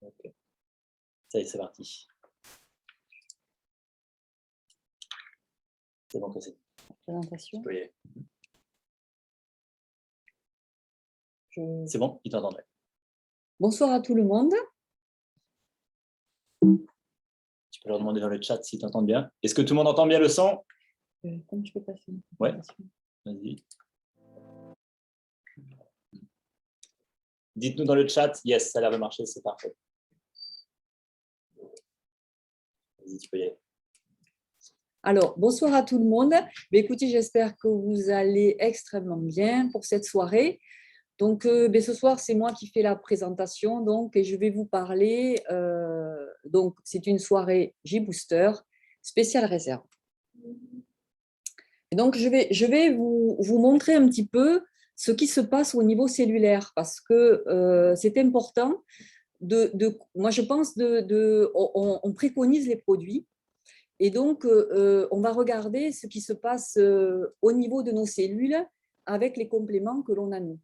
Ok. Ça y est, c'est parti. C'est bon, c'est Présentation. C'est bon, il t'entendrait. Bonsoir à tout le monde. Tu peux leur demander dans le chat s'ils t'entendent bien. Est-ce que tout le monde entend bien le son? Comment je peux passer une Ouais, présentation? vas-y. Dites-nous dans le chat, yes, ça a l'air de marcher, c'est parfait. Vas-y, tu peux y aller. Alors, bonsoir à tout le monde. Mais écoutez, j'espère que vous allez extrêmement bien pour cette soirée. Donc, ce soir, c'est moi qui fais la présentation, donc, et je vais vous parler. Donc, c'est une soirée J-Booster spéciale réserve. Et donc, je vais vous montrer un petit peu ce qui se passe au niveau cellulaire, parce que c'est important. Moi, je pense on préconise les produits. Et donc, on va regarder ce qui se passe au niveau de nos cellules avec les compléments que l'on a nous.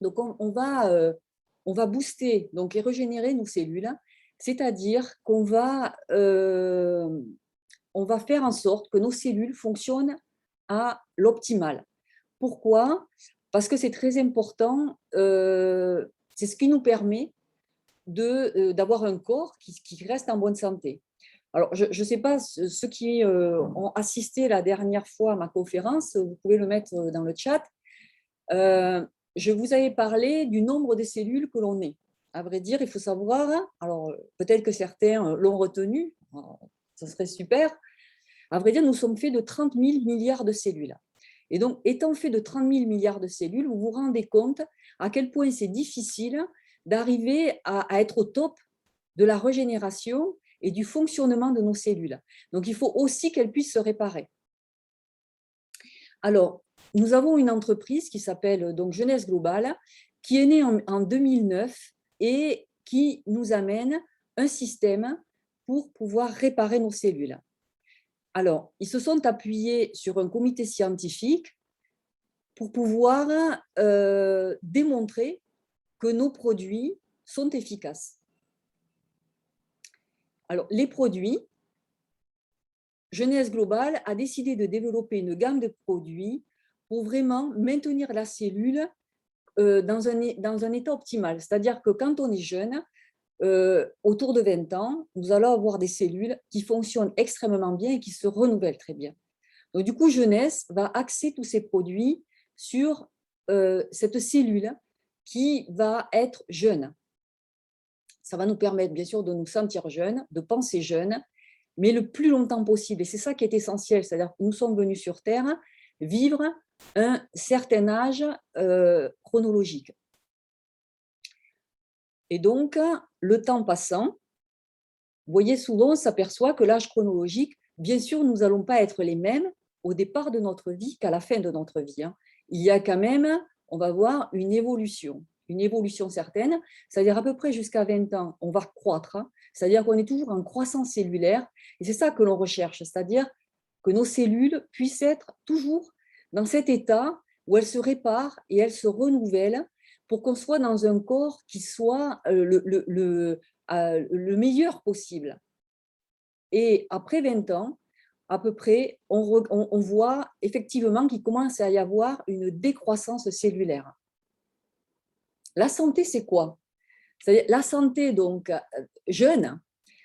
Donc, on va booster donc, et régénérer nos cellules, c'est-à-dire qu'on va, on va faire en sorte que nos cellules fonctionnent à l'optimal. Pourquoi? Parce que c'est très important, c'est ce qui nous permet d'avoir un corps qui reste en bonne santé. Alors, je ne sais pas, ceux qui ont assisté la dernière fois à ma conférence, vous pouvez le mettre dans le chat. Je vous avais parlé du nombre de cellules que l'on est. À vrai dire, il faut savoir, alors peut-être que certains l'ont retenu, ça serait super. À vrai dire, nous sommes faits de 30 000 milliards de cellules. Et donc, étant fait de 30 000 milliards de cellules, vous vous rendez compte à quel point c'est difficile d'arriver à être au top de la régénération et du fonctionnement de nos cellules. Donc, il faut aussi qu'elles puissent se réparer. Alors, nous avons une entreprise qui s'appelle donc Jeunesse Globale, qui est née en 2009 et qui nous amène un système pour pouvoir réparer nos cellules. Alors, ils se sont appuyés sur un comité scientifique pour pouvoir démontrer que nos produits sont efficaces. Alors, les produits, Jeunesse Globale a décidé de développer une gamme de produits pour vraiment maintenir la cellule dans un état optimal. C'est-à-dire que quand on est jeune, autour de 20 ans, nous allons avoir des cellules qui fonctionnent extrêmement bien et qui se renouvellent très bien. Donc, du coup, Jeunesse va axer tous ses produits sur cette cellule qui va être jeune. Ça va nous permettre, bien sûr, de nous sentir jeunes, de penser jeunes, mais le plus longtemps possible. Et c'est ça qui est essentiel, c'est-à-dire que nous sommes venus sur Terre vivre un certain âge chronologique. Et donc, le temps passant, vous voyez, souvent, on s'aperçoit que l'âge chronologique, bien sûr, nous n'allons pas être les mêmes au départ de notre vie qu'à la fin de notre vie. Il y a quand même, on va voir une évolution certaine, c'est-à-dire à peu près jusqu'à 20 ans, on va croître, c'est-à-dire qu'on est toujours en croissance cellulaire, et c'est ça que l'on recherche, c'est-à-dire que nos cellules puissent être toujours dans cet état où elles se réparent et elles se renouvellent pour qu'on soit dans un corps qui soit le meilleur possible. Et après 20 ans, à peu près, on voit effectivement qu'il commence à y avoir une décroissance cellulaire. La santé, c'est quoi? C'est-à-dire la santé donc jeune,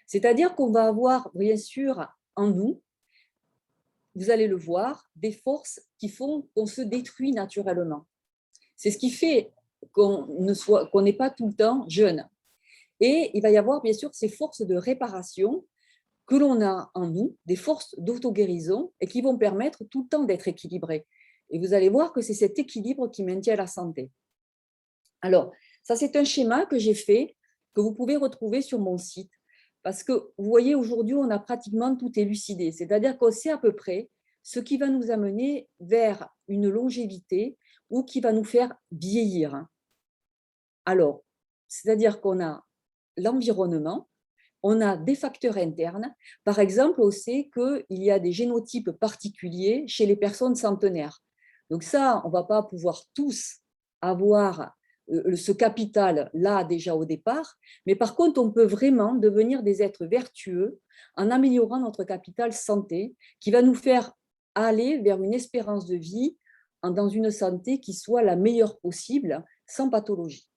c'est-à-dire qu'on va avoir bien sûr en nous, vous allez le voir, des forces qui font qu'on se détruit naturellement. C'est ce qui fait qu'on n'est pas tout le temps jeune. Et il va y avoir bien sûr ces forces de réparation que l'on a en nous, des forces d'auto-guérison et qui vont permettre tout le temps d'être équilibrés. Et vous allez voir que c'est cet équilibre qui maintient la santé. Alors, ça c'est un schéma que j'ai fait, que vous pouvez retrouver sur mon site. Parce que vous voyez, aujourd'hui, on a pratiquement tout élucidé. C'est-à-dire qu'on sait à peu près ce qui va nous amener vers une longévité ou qui va nous faire vieillir. Alors, c'est-à-dire qu'on a l'environnement, on a des facteurs internes. Par exemple, on sait qu'il y a des génotypes particuliers chez les personnes centenaires. Donc ça, on ne va pas pouvoir tous avoir ce capital-là déjà au départ, mais par contre, on peut vraiment devenir des êtres vertueux en améliorant notre capital santé, qui va nous faire aller vers une espérance de vie dans une santé qui soit la meilleure possible, sans pathologie.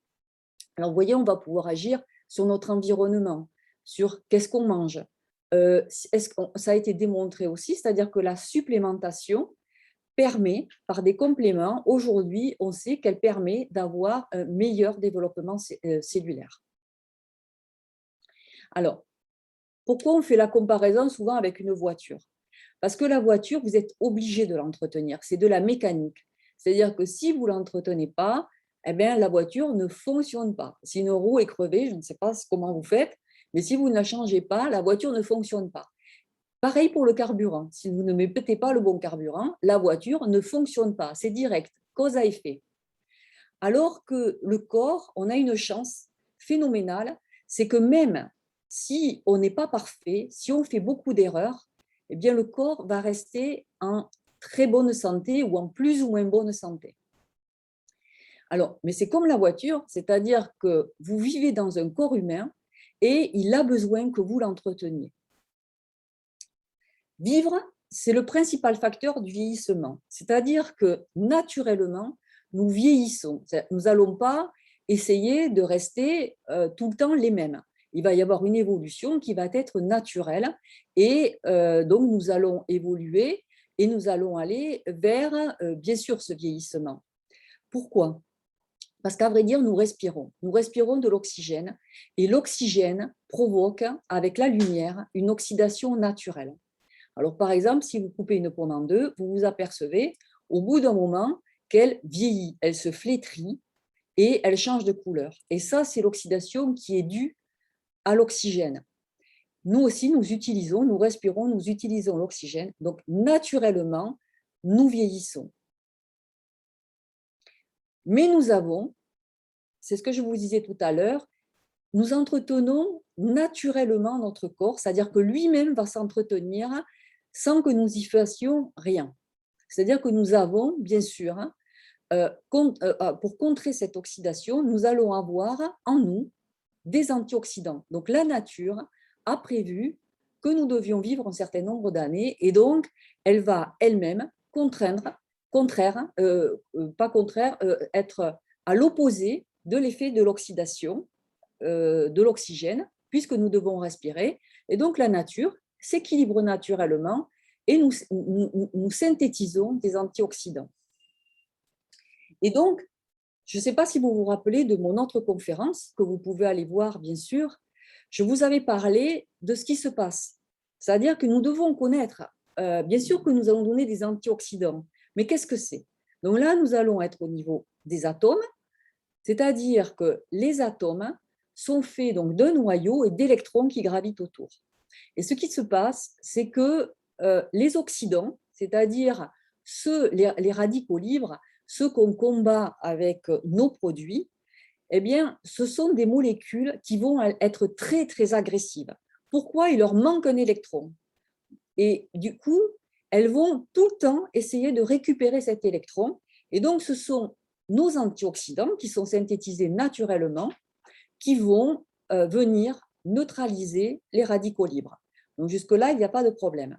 Alors, vous voyez, on va pouvoir agir sur notre environnement, sur qu'est-ce qu'on mange. Ça a été démontré aussi, c'est-à-dire que la supplémentation permet, par des compléments, aujourd'hui, on sait qu'elle permet d'avoir un meilleur développement cellulaire. Alors, pourquoi on fait la comparaison souvent avec une voiture? Parce que la voiture, vous êtes obligé de l'entretenir, c'est de la mécanique. C'est-à-dire que si vous ne l'entretenez pas, eh bien, la voiture ne fonctionne pas. Si une roue est crevée, je ne sais pas comment vous faites, mais si vous ne la changez pas, la voiture ne fonctionne pas. Pareil pour le carburant. Si vous ne mettez pas le bon carburant, la voiture ne fonctionne pas. C'est direct, cause à effet. Alors que le corps, on a une chance phénoménale, c'est que même si on n'est pas parfait, si on fait beaucoup d'erreurs, eh bien le corps va rester en très bonne santé ou en plus ou moins bonne santé. Alors, mais c'est comme la voiture, c'est-à-dire que vous vivez dans un corps humain et il a besoin que vous l'entreteniez. Vivre, c'est le principal facteur du vieillissement. C'est-à-dire que naturellement, nous vieillissons. Nous n'allons pas essayer de rester tout le temps les mêmes. Il va y avoir une évolution qui va être naturelle et donc nous allons évoluer et nous allons aller vers, bien sûr, ce vieillissement. Pourquoi ? Parce qu'à vrai dire, nous respirons de l'oxygène et l'oxygène provoque, avec la lumière, une oxydation naturelle. Alors, par exemple, si vous coupez une pomme en deux, vous vous apercevez au bout d'un moment qu'elle vieillit, elle se flétrit et elle change de couleur. Et ça, c'est l'oxydation qui est due à l'oxygène. Nous aussi, nous respirons, nous utilisons l'oxygène. Donc, naturellement, nous vieillissons. Mais nous avons, c'est ce que je vous disais tout à l'heure, nous entretenons naturellement notre corps, c'est-à-dire que lui-même va s'entretenir sans que nous y fassions rien. C'est-à-dire que nous avons, bien sûr, pour contrer cette oxydation, nous allons avoir en nous des antioxydants. Donc la nature a prévu que nous devions vivre un certain nombre d'années et donc elle va elle-même être à l'opposé de l'effet de l'oxydation de l'oxygène, puisque nous devons respirer. Et donc la nature s'équilibre naturellement et nous synthétisons des antioxydants. Et donc, je ne sais pas si vous vous rappelez de mon autre conférence, que vous pouvez aller voir, bien sûr, je vous avais parlé de ce qui se passe. C'est-à-dire que nous devons connaître, bien sûr que nous allons donner des antioxydants, mais qu'est-ce que c'est? Donc là, nous allons être au niveau des atomes, c'est-à-dire que les atomes sont faits donc d'un noyau et d'électrons qui gravitent autour. Et ce qui se passe, c'est que les oxydants, c'est-à-dire les radicaux libres, ceux qu'on combat avec nos produits, eh bien, ce sont des molécules qui vont être très, très agressives. Pourquoi? Il leur manque un électron. Et du coup, elles vont tout le temps essayer de récupérer cet électron. Et donc, ce sont nos antioxydants qui sont synthétisés naturellement qui vont venir neutraliser les radicaux libres. Donc, jusque-là, il n'y a pas de problème.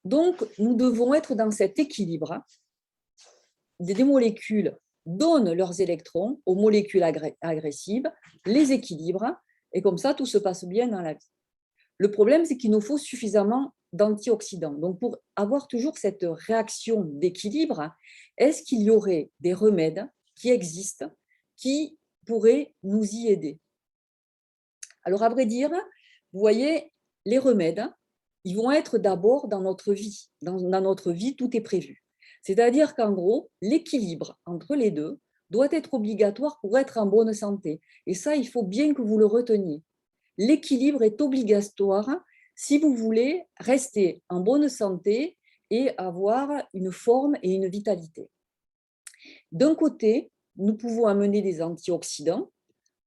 Donc, nous devons être dans cet équilibre. Des molécules donnent leurs électrons aux molécules agressives, les équilibrent, et comme ça, tout se passe bien dans la vie. Le problème, c'est qu'il nous faut suffisamment d'antioxydants. Donc, pour avoir toujours cette réaction d'équilibre, est-ce qu'il y aurait des remèdes qui existent, qui pourraient nous y aider? Alors, à vrai dire, vous voyez, les remèdes, ils vont être d'abord dans notre vie. Dans notre vie, tout est prévu. C'est-à-dire qu'en gros, l'équilibre entre les deux doit être obligatoire pour être en bonne santé. Et ça, il faut bien que vous le reteniez. L'équilibre est obligatoire si vous voulez rester en bonne santé et avoir une forme et une vitalité. D'un côté, nous pouvons amener des antioxydants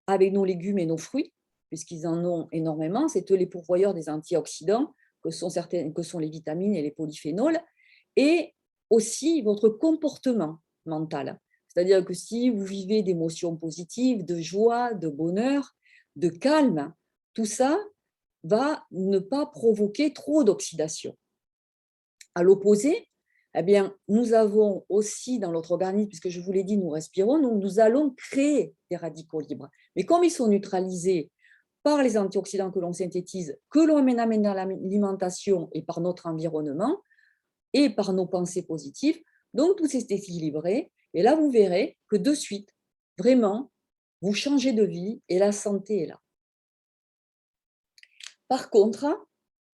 avec nos légumes et nos fruits, puisqu'ils en ont énormément. C'est eux les pourvoyeurs des antioxydants, que sont les vitamines et les polyphénols. Et aussi votre comportement mental. C'est-à-dire que si vous vivez d'émotions positives, de joie, de bonheur, de calme, tout ça va ne pas provoquer trop d'oxydation. À l'opposé, eh bien, nous avons aussi dans notre organisme, puisque je vous l'ai dit, nous respirons, donc nous allons créer des radicaux libres. Mais comme ils sont neutralisés par les antioxydants que l'on synthétise, que l'on amène dans l'alimentation et par notre environnement et par nos pensées positives, donc tout est équilibré. Et là, vous verrez que de suite, vraiment, vous changez de vie et la santé est là. Par contre,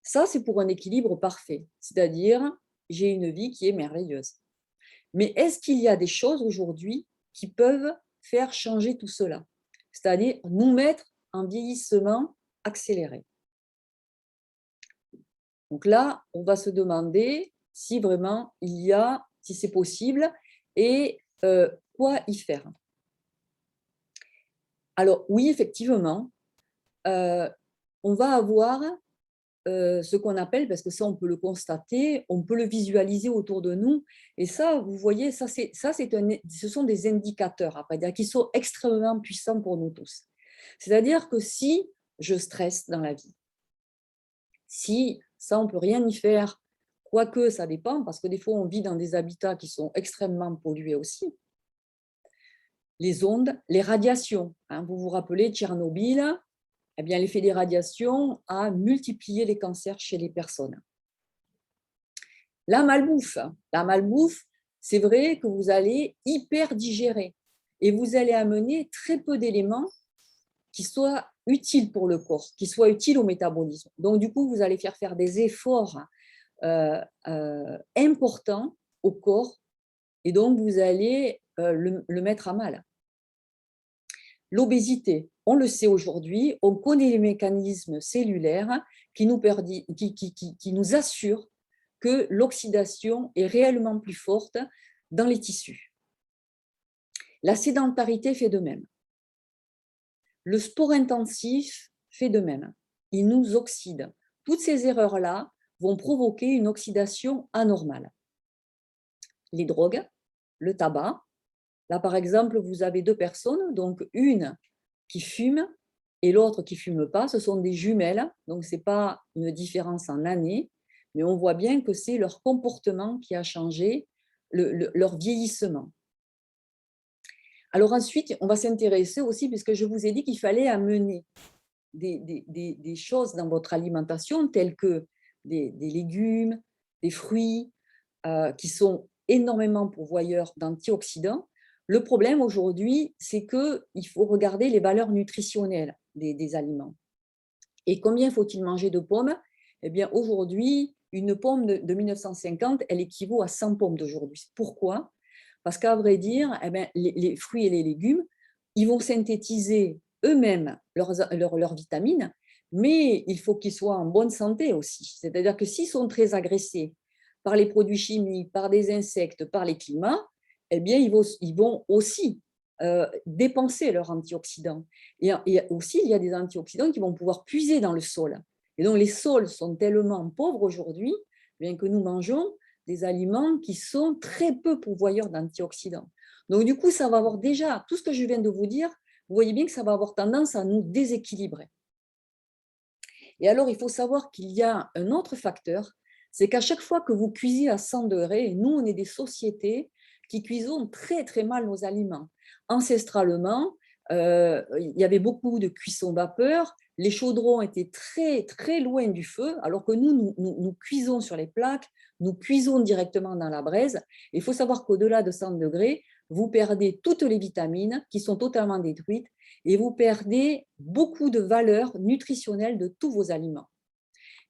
ça, c'est pour un équilibre parfait, c'est-à-dire j'ai une vie qui est merveilleuse. Mais est-ce qu'il y a des choses aujourd'hui qui peuvent faire changer tout cela? C'est-à-dire nous mettre en vieillissement accéléré. Donc là, on va se demander si vraiment il y a, si c'est possible, et quoi y faire. Alors oui, effectivement, on va avoir ce qu'on appelle, parce que ça on peut le constater, on peut le visualiser autour de nous, et ça, vous voyez, ce sont des indicateurs, après, qui sont extrêmement puissants pour nous tous. C'est-à-dire que si je stresse dans la vie, si ça on ne peut rien y faire, quoique ça dépend, parce que des fois on vit dans des habitats qui sont extrêmement pollués aussi, les ondes, les radiations, hein, vous vous rappelez Tchernobyl, eh bien, l'effet des radiations a multiplié les cancers chez les personnes. La malbouffe, c'est vrai que vous allez hyper digérer et vous allez amener très peu d'éléments qui soient utiles pour le corps, qui soient utiles au métabolisme. Donc, du coup, vous allez faire des efforts importants au corps et donc vous allez le mettre à mal. L'obésité, on le sait aujourd'hui, on connaît les mécanismes cellulaires qui nous assurent que l'oxydation est réellement plus forte dans les tissus. La sédentarité fait de même. Le sport intensif fait de même. Il nous oxyde. Toutes ces erreurs-là vont provoquer une oxydation anormale. Les drogues, le tabac. Là, par exemple, vous avez deux personnes, donc une qui fume et l'autre qui ne fume pas. Ce sont des jumelles, donc ce n'est pas une différence en années, mais on voit bien que c'est leur comportement qui a changé, leur vieillissement. Alors ensuite, on va s'intéresser aussi, puisque je vous ai dit qu'il fallait amener des choses dans votre alimentation, telles que des légumes, des fruits, qui sont énormément pourvoyeurs d'antioxydants. Le problème aujourd'hui, c'est qu'il faut regarder les valeurs nutritionnelles des aliments. Et combien faut-il manger de pommes? Eh bien, aujourd'hui, une pomme de 1950, elle équivaut à 100 pommes d'aujourd'hui. Pourquoi? Parce qu'à vrai dire, eh bien, les fruits et les légumes, ils vont synthétiser eux-mêmes leurs vitamines, mais il faut qu'ils soient en bonne santé aussi. C'est-à-dire que s'ils sont très agressés par les produits chimiques, par des insectes, par les climats, eh bien, ils vont aussi dépenser leurs antioxydants. Et aussi, il y a des antioxydants qui vont pouvoir puiser dans le sol. Et donc, les sols sont tellement pauvres aujourd'hui, bien que nous mangeons des aliments qui sont très peu pourvoyeurs d'antioxydants. Donc, du coup, ça va avoir déjà, tout ce que je viens de vous dire, vous voyez bien que ça va avoir tendance à nous déséquilibrer. Et alors, il faut savoir qu'il y a un autre facteur, c'est qu'à chaque fois que vous cuisez à 100 degrés, et nous, on est des sociétés qui cuisons très, très mal nos aliments. Ancestralement, il y avait beaucoup de cuisson vapeur, les chaudrons étaient très, très loin du feu, alors que nous cuisons sur les plaques, nous cuisons directement dans la braise. Il faut savoir qu'au-delà de 100 degrés, vous perdez toutes les vitamines qui sont totalement détruites et vous perdez beaucoup de valeurs nutritionnelles de tous vos aliments.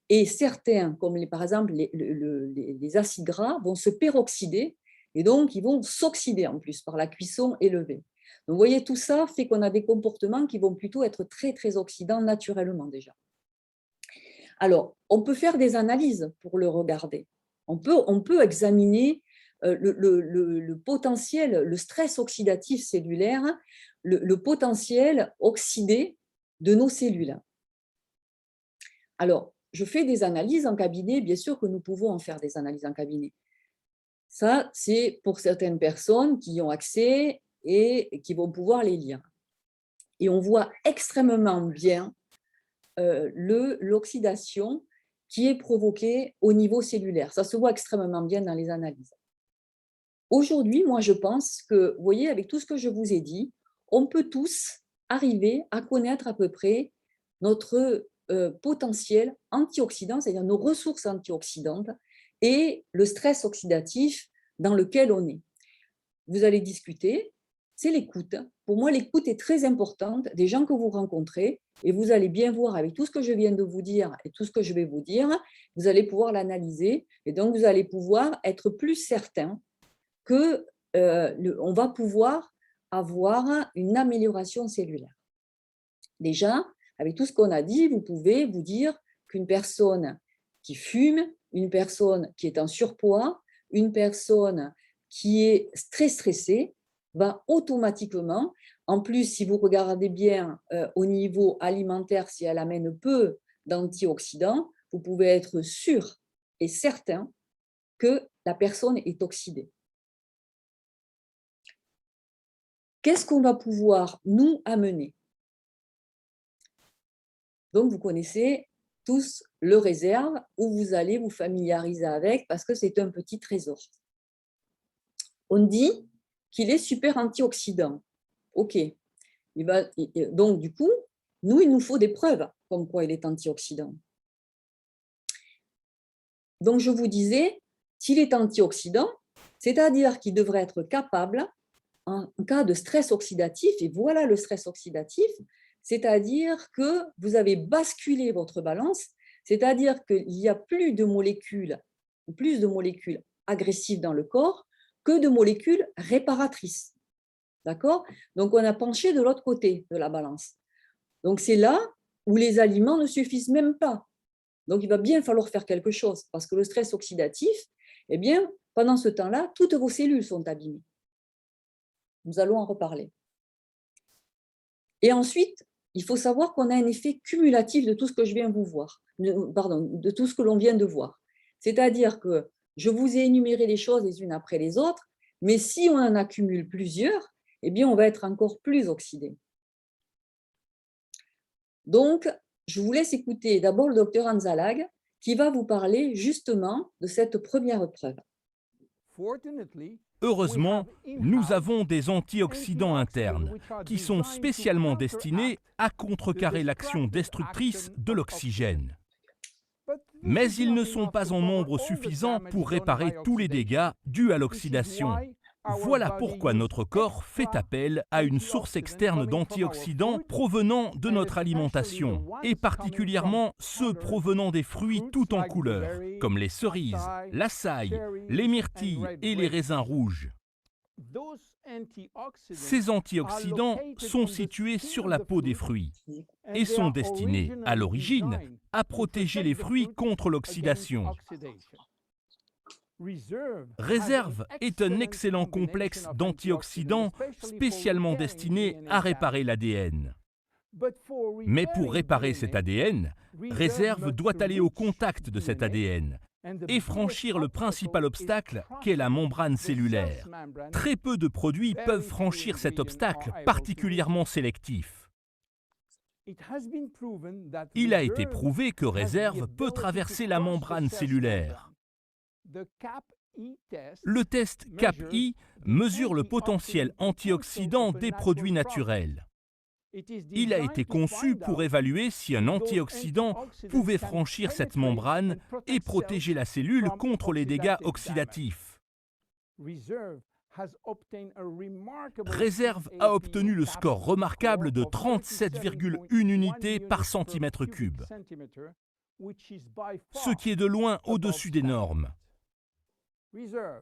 Et certains, comme par exemple les acides gras, vont se peroxyder et donc ils vont s'oxyder en plus par la cuisson élevée. Donc vous voyez, tout ça fait qu'on a des comportements qui vont plutôt être très, très oxydants naturellement déjà. Alors, on peut faire des analyses pour le regarder. On peut examiner le potentiel, le stress oxydatif cellulaire, le potentiel oxydé de nos cellules. Alors, je fais des analyses en cabinet, bien sûr que nous pouvons en faire des analyses en cabinet. Ça, c'est pour certaines personnes qui y ont accès et qui vont pouvoir les lire. Et on voit extrêmement bien l'oxydation qui est provoquée au niveau cellulaire. Ça se voit extrêmement bien dans les analyses. Aujourd'hui, moi, je pense que, vous voyez, avec tout ce que je vous ai dit, on peut tous arriver à connaître à peu près notre potentiel antioxydant, c'est-à-dire nos ressources antioxydantes et le stress oxydatif dans lequel on est. Vous allez discuter, c'est l'écoute. Pour moi, l'écoute est très importante des gens que vous rencontrez et vous allez bien voir avec tout ce que je viens de vous dire et tout ce que je vais vous dire, vous allez pouvoir l'analyser et donc vous allez pouvoir être plus certain que on va pouvoir avoir une amélioration cellulaire. Déjà, avec tout ce qu'on a dit, vous pouvez vous dire qu'une personne qui fume, une personne qui est en surpoids, une personne qui est très stressée, va automatiquement, en plus, si vous regardez bien au niveau alimentaire, si elle amène peu d'antioxydants, vous pouvez être sûr et certain que la personne est oxydée. Qu'est-ce qu'on va pouvoir nous amener? Donc, vous connaissez tous le réserve où vous allez vous familiariser avec parce que c'est un petit trésor. On dit qu'il est super antioxydant. OK. Donc, du coup, il nous faut des preuves comme quoi il est antioxydant. Donc, je vous disais, s'il est antioxydant, c'est-à-dire qu'il devrait être capable, en cas de stress oxydatif, et voilà le stress oxydatif, c'est-à-dire que vous avez basculé votre balance, c'est-à-dire qu'il y a plus de molécules agressives dans le corps que de molécules réparatrices. D'accord? Donc, on a penché de l'autre côté de la balance. Donc, c'est là où les aliments ne suffisent même pas. Donc, il va bien falloir faire quelque chose parce que le stress oxydatif, eh bien, pendant ce temps-là, toutes vos cellules sont abîmées. Nous allons en reparler. Et ensuite, il faut savoir qu'on a un effet cumulatif de tout ce que je viens vous voir, de tout ce que l'on vient de voir. C'est-à-dire que je vous ai énuméré les choses les unes après les autres, mais si on en accumule plusieurs, eh bien, on va être encore plus oxydé. Donc, je vous laisse écouter d'abord le docteur Anzalag qui va vous parler justement de cette première preuve. Heureusement, nous avons des antioxydants internes qui sont spécialement destinés à contrecarrer l'action destructrice de l'oxygène. Mais ils ne sont pas en nombre suffisant pour réparer tous les dégâts dus à l'oxydation. Voilà pourquoi notre corps fait appel à une source externe d'antioxydants provenant de notre alimentation, et particulièrement ceux provenant des fruits tout en couleurs, comme les cerises, l'açaï, les myrtilles et les raisins rouges. Ces antioxydants sont situés sur la peau des fruits et sont destinés, à l'origine, à protéger les fruits contre l'oxydation. Réserve est un excellent complexe d'antioxydants spécialement destiné à réparer l'ADN. Mais pour réparer cet ADN, Réserve doit aller au contact de cet ADN et franchir le principal obstacle qu'est la membrane cellulaire. Très peu de produits peuvent franchir cet obstacle particulièrement sélectif. Il a été prouvé que Réserve peut traverser la membrane cellulaire. Le test CAP-I mesure le potentiel antioxydant des produits naturels. Il a été conçu pour évaluer si un antioxydant pouvait franchir cette membrane et protéger la cellule contre les dégâts oxydatifs. Réserve a obtenu le score remarquable de 37,1 unités par centimètre cube, ce qui est de loin au-dessus des normes.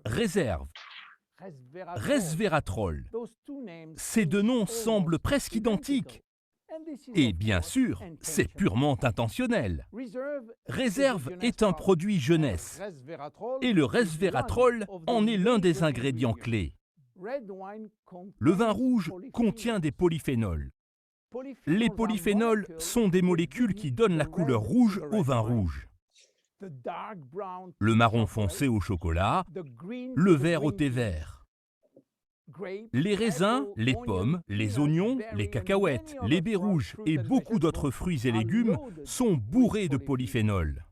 Réserve, resveratrol, ces deux noms semblent presque identiques. Et bien sûr, c'est purement intentionnel. Réserve est un produit jeunesse, et le resveratrol en est l'un des ingrédients clés. Le vin rouge contient des polyphénols. Les polyphénols sont des molécules qui donnent la couleur rouge au vin rouge. le marron foncé au chocolat, le vert au thé vert. Les raisins, les pommes, les oignons, les cacahuètes, les baies rouges et beaucoup d'autres fruits et légumes sont bourrés de polyphénol.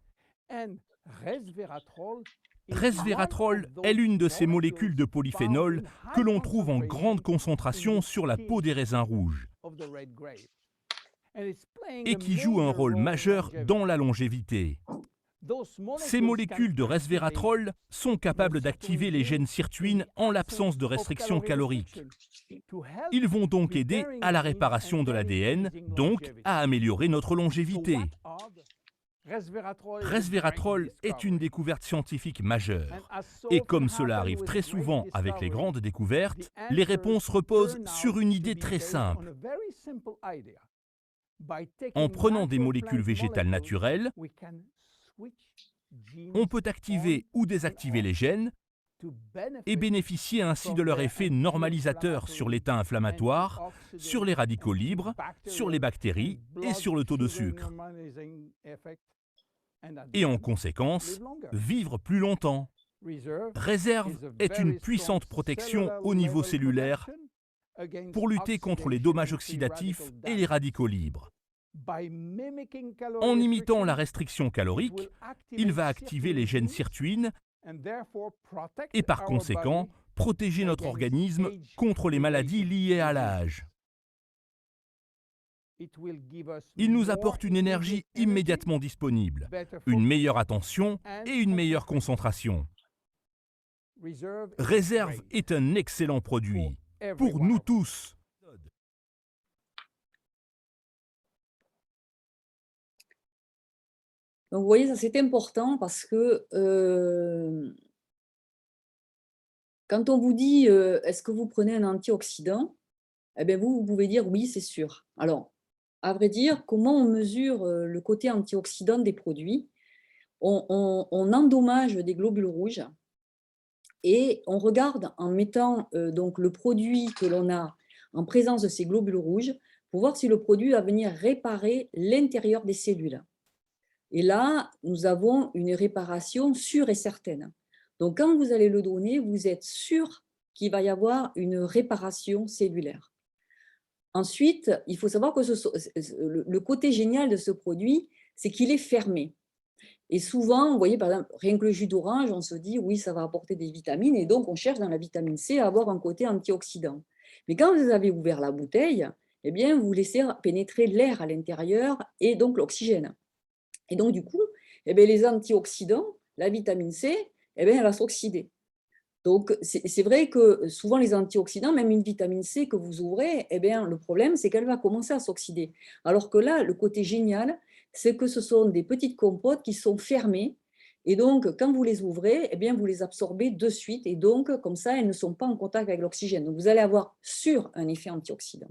Resveratrol est l'une de ces molécules de polyphénol que l'on trouve en grande concentration sur la peau des raisins rouges et qui joue un rôle majeur dans la longévité. Ces molécules de resveratrol sont capables d'activer les gènes sirtuines en l'absence de restriction calorique. Ils vont donc aider à la réparation de l'ADN, donc à améliorer notre longévité. Resveratrol est une découverte scientifique majeure. Et comme cela arrive très souvent avec les grandes découvertes, les réponses reposent sur une idée très simple. En prenant des molécules végétales naturelles, on peut activer ou désactiver les gènes et bénéficier ainsi de leur effet normalisateur sur l'état inflammatoire, sur les radicaux libres, sur les bactéries et sur le taux de sucre. Et en conséquence, vivre plus longtemps. Réserve est une puissante protection au niveau cellulaire pour lutter contre les dommages oxydatifs et les radicaux libres. En imitant la restriction calorique, il va activer les gènes sirtuines et par conséquent protéger notre organisme contre les maladies liées à l'âge. Il nous apporte une énergie immédiatement disponible, une meilleure attention et une meilleure concentration. Réserve est un excellent produit pour nous tous. Donc, vous voyez, ça c'est important parce que quand on vous dit est-ce que vous prenez un antioxydant, eh bien vous pouvez dire oui, c'est sûr. Alors, à vrai dire, comment on mesure le côté antioxydant des produits? On endommage des globules rouges et on regarde en mettant donc le produit que l'on a en présence de ces globules rouges pour voir si le produit va venir réparer l'intérieur des cellules. Et là, nous avons une réparation sûre et certaine. Donc, quand vous allez le donner, vous êtes sûr qu'il va y avoir une réparation cellulaire. Ensuite, il faut savoir que le côté génial de ce produit, c'est qu'il est fermé. Et souvent, vous voyez, par exemple, rien que le jus d'orange, on se dit, oui, ça va apporter des vitamines, et donc on cherche dans la vitamine C à avoir un côté antioxydant. Mais quand vous avez ouvert la bouteille, eh bien, vous laissez pénétrer l'air à l'intérieur et donc l'oxygène. Et donc, du coup, eh bien, les antioxydants, la vitamine C, eh bien, elle va s'oxyder. Donc, c'est vrai que souvent, les antioxydants, même une vitamine C que vous ouvrez, eh bien, le problème, c'est qu'elle va commencer à s'oxyder. Alors que là, le côté génial, c'est que ce sont des petites compotes qui sont fermées. Et donc, quand vous les ouvrez, eh bien, vous les absorbez de suite. Et donc, comme ça, elles ne sont pas en contact avec l'oxygène. Donc, vous allez avoir sur un effet antioxydant.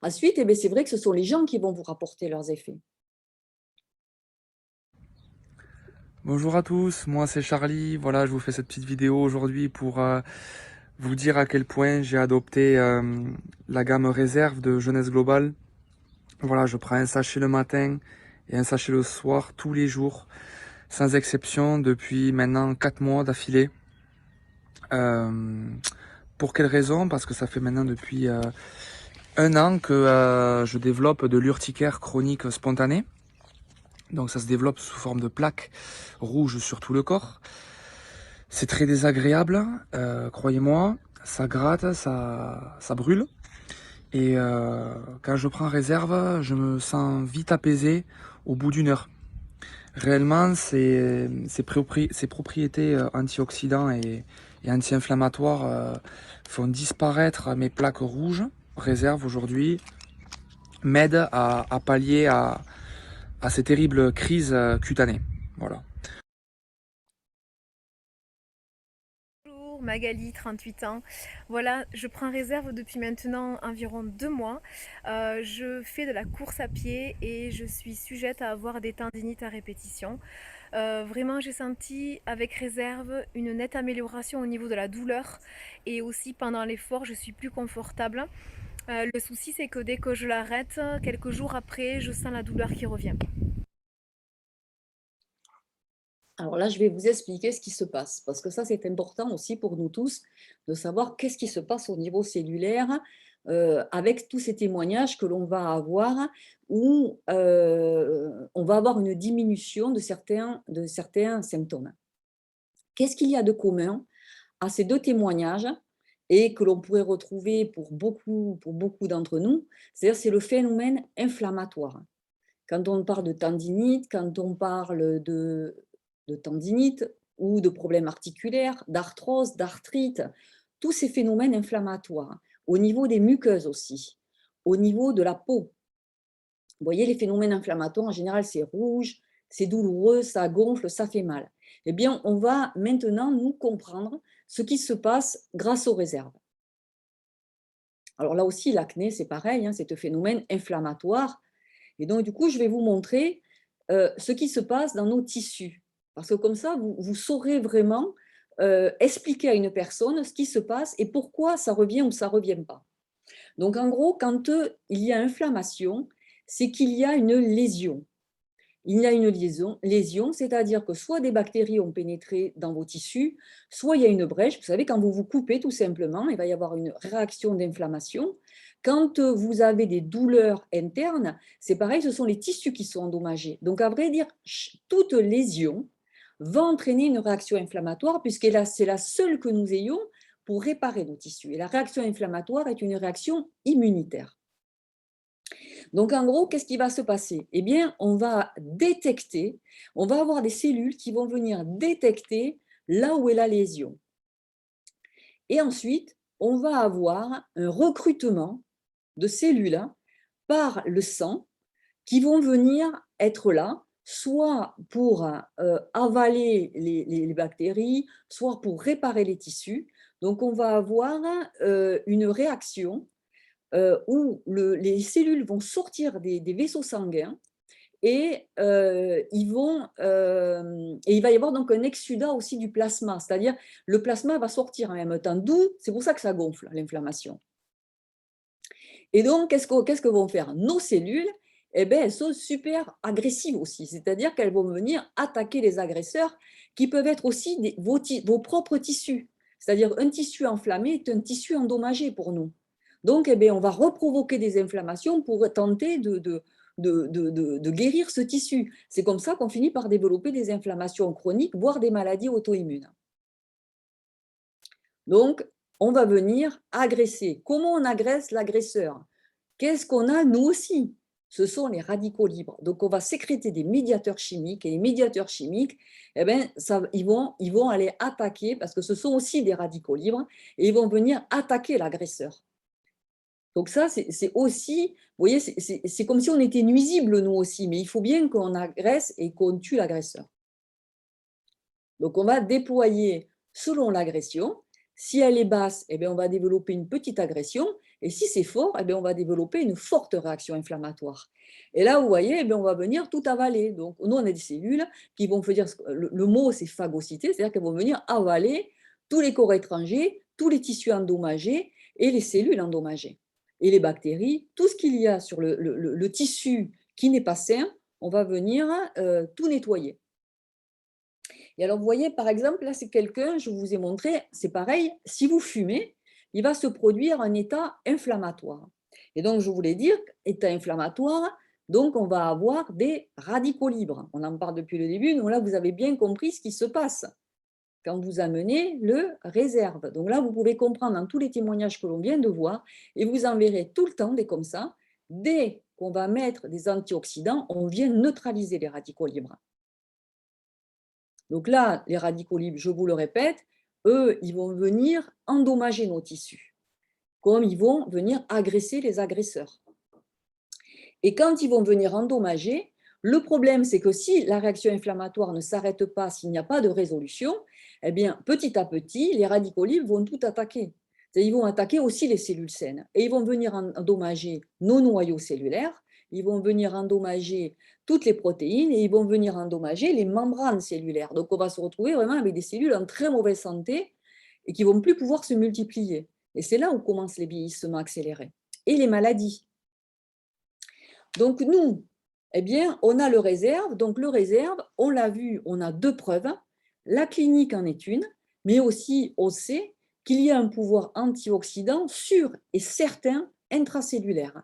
Ensuite, eh bien, c'est vrai que ce sont les gens qui vont vous rapporter leurs effets. Bonjour à tous, moi c'est Charlie. Voilà, je vous fais cette petite vidéo aujourd'hui pour vous dire à quel point j'ai adopté la gamme réserve de Jeunesse Globale. Voilà, je prends un sachet le matin et un sachet le soir tous les jours, sans exception, depuis maintenant 4 mois d'affilée. Pour quelle raison? Parce que ça fait maintenant depuis 1 an que je développe de l'urticaire chronique spontanée. Donc ça se développe sous forme de plaques rouges sur tout le corps. C'est très désagréable, croyez-moi, ça gratte, ça brûle. Et quand je prends réserve, je me sens vite apaisé au bout d'1 heure. Réellement, ces propriétés antioxydants et anti-inflammatoires font disparaître mes plaques rouges. Réserve aujourd'hui m'aide à pallier à ces terribles crises cutanées. Voilà. Bonjour, Magali, 38 ans. Voilà, je prends réserve depuis maintenant environ 2 mois. Je fais de la course à pied et je suis sujette à avoir des tendinites à répétition. Vraiment, j'ai senti avec réserve une nette amélioration au niveau de la douleur et aussi pendant l'effort, je suis plus confortable. Le souci, c'est que dès que je l'arrête, quelques jours après, je sens la douleur qui revient. Alors là, je vais vous expliquer ce qui se passe, parce que ça, c'est important aussi pour nous tous de savoir qu'est-ce qui se passe au niveau cellulaire avec tous ces témoignages que l'on va avoir, où on va avoir une diminution de certains symptômes. Qu'est-ce qu'il y a de commun à ces deux témoignages et que l'on pourrait retrouver pour beaucoup d'entre nous? C'est le phénomène inflammatoire. Quand on parle de tendinite, quand on parle de tendinite ou de problèmes articulaires, d'arthrose, d'arthrite, tous ces phénomènes inflammatoires, au niveau des muqueuses aussi, au niveau de la peau. Vous voyez, les phénomènes inflammatoires, en général, c'est rouge, c'est douloureux, ça gonfle, ça fait mal. Eh bien, on va maintenant nous comprendre ce qui se passe grâce aux réserves. Alors là aussi, l'acné, c'est pareil, hein, c'est un phénomène inflammatoire. Et donc, du coup, je vais vous montrer ce qui se passe dans nos tissus. Parce que comme ça, vous saurez vraiment expliquer à une personne ce qui se passe et pourquoi ça revient ou ça ne revient pas. Donc, en gros, quand il y a inflammation, c'est qu'il y a une lésion. Il y a une lésion, c'est-à-dire que soit des bactéries ont pénétré dans vos tissus, soit il y a une brèche. Vous savez, quand vous vous coupez, tout simplement, il va y avoir une réaction d'inflammation. Quand vous avez des douleurs internes, c'est pareil, ce sont les tissus qui sont endommagés. Donc, à vrai dire, toute lésion va entraîner une réaction inflammatoire, puisque c'est la seule que nous ayons pour réparer nos tissus. Et la réaction inflammatoire est une réaction immunitaire. Donc, en gros, qu'est-ce qui va se passer? Eh bien, on va détecter, on va avoir des cellules qui vont venir détecter là où est la lésion. Et ensuite, on va avoir un recrutement de cellules par le sang qui vont venir être là, soit pour avaler les bactéries, soit pour réparer les tissus. Donc, on va avoir une réaction où les cellules vont sortir des vaisseaux sanguins et, il va y avoir donc un exsudat aussi du plasma, c'est-à-dire le plasma va sortir en même temps, d'où c'est pour ça que ça gonfle, l'inflammation. Et donc, qu'est-ce que vont faire nos cellules? Eh bien, elles sont super agressives aussi, c'est-à-dire qu'elles vont venir attaquer les agresseurs qui peuvent être aussi vos propres tissus. C'est-à-dire un tissu enflammé est un tissu endommagé pour nous. Donc, eh bien, on va reprovoquer des inflammations pour tenter de guérir ce tissu. C'est comme ça qu'on finit par développer des inflammations chroniques, voire des maladies auto-immunes. Donc, on va venir agresser. Comment on agresse l'agresseur? Qu'est-ce qu'on a nous aussi? Ce sont les radicaux libres. Donc, on va sécréter des médiateurs chimiques et les médiateurs chimiques, eh bien, ils vont aller attaquer, parce que ce sont aussi des radicaux libres, et ils vont venir attaquer l'agresseur. Donc ça, c'est aussi, vous voyez, c'est comme si on était nuisible nous aussi, mais il faut bien qu'on agresse et qu'on tue l'agresseur. Donc on va déployer selon l'agression. Si elle est basse, eh bien, on va développer une petite agression, et si c'est fort, eh bien, on va développer une forte réaction inflammatoire. Et là, vous voyez, eh bien, on va venir tout avaler. Donc nous, on a des cellules qui vont faire, le mot c'est phagocyté, c'est-à-dire qu'elles vont venir avaler tous les corps étrangers, tous les tissus endommagés et les cellules endommagées. Et les bactéries, tout ce qu'il y a sur le tissu qui n'est pas sain, on va venir tout nettoyer. Et alors, vous voyez, par exemple, là, c'est quelqu'un, je vous ai montré, c'est pareil, si vous fumez, il va se produire un état inflammatoire. Et donc, je voulais dire, état inflammatoire, donc on va avoir des radicaux libres. On en parle depuis le début, donc là, vous avez bien compris ce qui se passe quand vous amenez le réserve. Donc là, vous pouvez comprendre dans tous les témoignages que l'on vient de voir, et vous en verrez tout le temps, des comme ça, dès qu'on va mettre des antioxydants, on vient neutraliser les radicaux libres. Donc là, les radicaux libres, je vous le répète, eux, ils vont venir endommager nos tissus, comme ils vont venir agresser les agresseurs. Et quand ils vont venir endommager, le problème, c'est que si la réaction inflammatoire ne s'arrête pas, s'il n'y a pas de résolution, eh bien, petit à petit, les radicaux libres vont tout attaquer. Ils vont attaquer aussi les cellules saines. Et ils vont venir endommager nos noyaux cellulaires, ils vont venir endommager toutes les protéines et ils vont venir endommager les membranes cellulaires. Donc, on va se retrouver vraiment avec des cellules en très mauvaise santé et qui ne vont plus pouvoir se multiplier. Et c'est là où commencent les vieillissements accélérés et les maladies. Donc, nous, eh bien, on a le réserve. Donc, le réserve, on l'a vu, on a 2 preuves. La clinique en est une, mais aussi on sait qu'il y a un pouvoir antioxydant sûr et certain intracellulaire.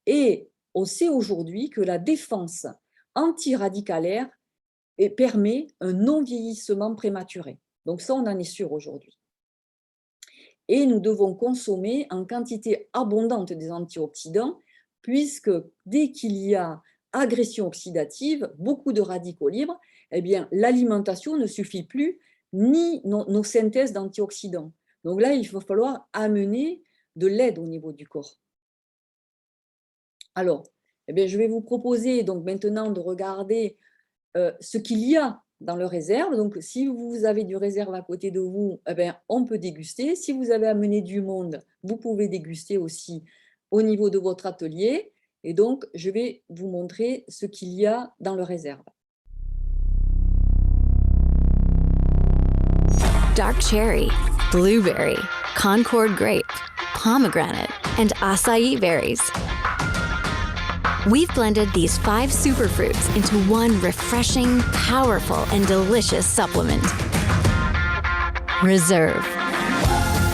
Et on sait aujourd'hui que la défense antiradicalaire permet un non-vieillissement prématuré. Donc ça, on en est sûr aujourd'hui. Et nous devons consommer en quantité abondante des antioxydants, puisque dès qu'il y a agression oxydative, beaucoup de radicaux libres, eh bien, l'alimentation ne suffit plus, ni nos synthèses d'antioxydants. Donc là, il va falloir amener de l'aide au niveau du corps. Alors, eh bien, je vais vous proposer donc maintenant de regarder ce qu'il y a dans le réserve. Donc, si vous avez du réserve à côté de vous, eh bien, on peut déguster. Si vous avez amené du monde, vous pouvez déguster aussi au niveau de votre atelier. Et donc, je vais vous montrer ce qu'il y a dans le réserve. Dark cherry, blueberry, Concord grape, pomegranate, and acai berries. We've blended these 5 superfruits into one refreshing, powerful, and delicious supplement. Reserve.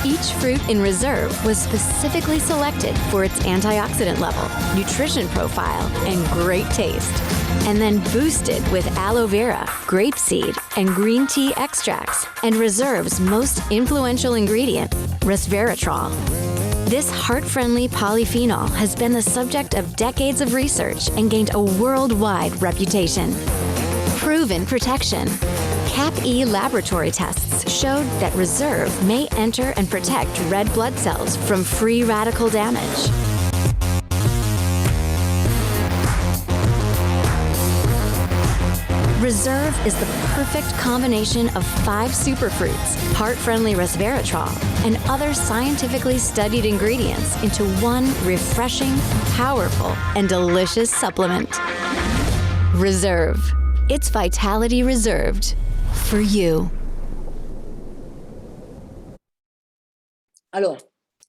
Each fruit in Reserve was specifically selected for its antioxidant level, nutrition profile, and great taste, and then boosted with aloe vera, grapeseed, and green tea extracts, and Reserve's most influential ingredient, resveratrol. This heart-friendly polyphenol has been the subject of decades of research and gained a worldwide reputation. Proven protection. CAP-E laboratory tests showed that Reserve may enter and protect red blood cells from free radical damage. Reserve is the perfect combination of 5 superfruits, heart-friendly resveratrol, and other scientifically studied ingredients into one refreshing, powerful, and delicious supplement. Reserve. It's vitality reserved for you. Alors,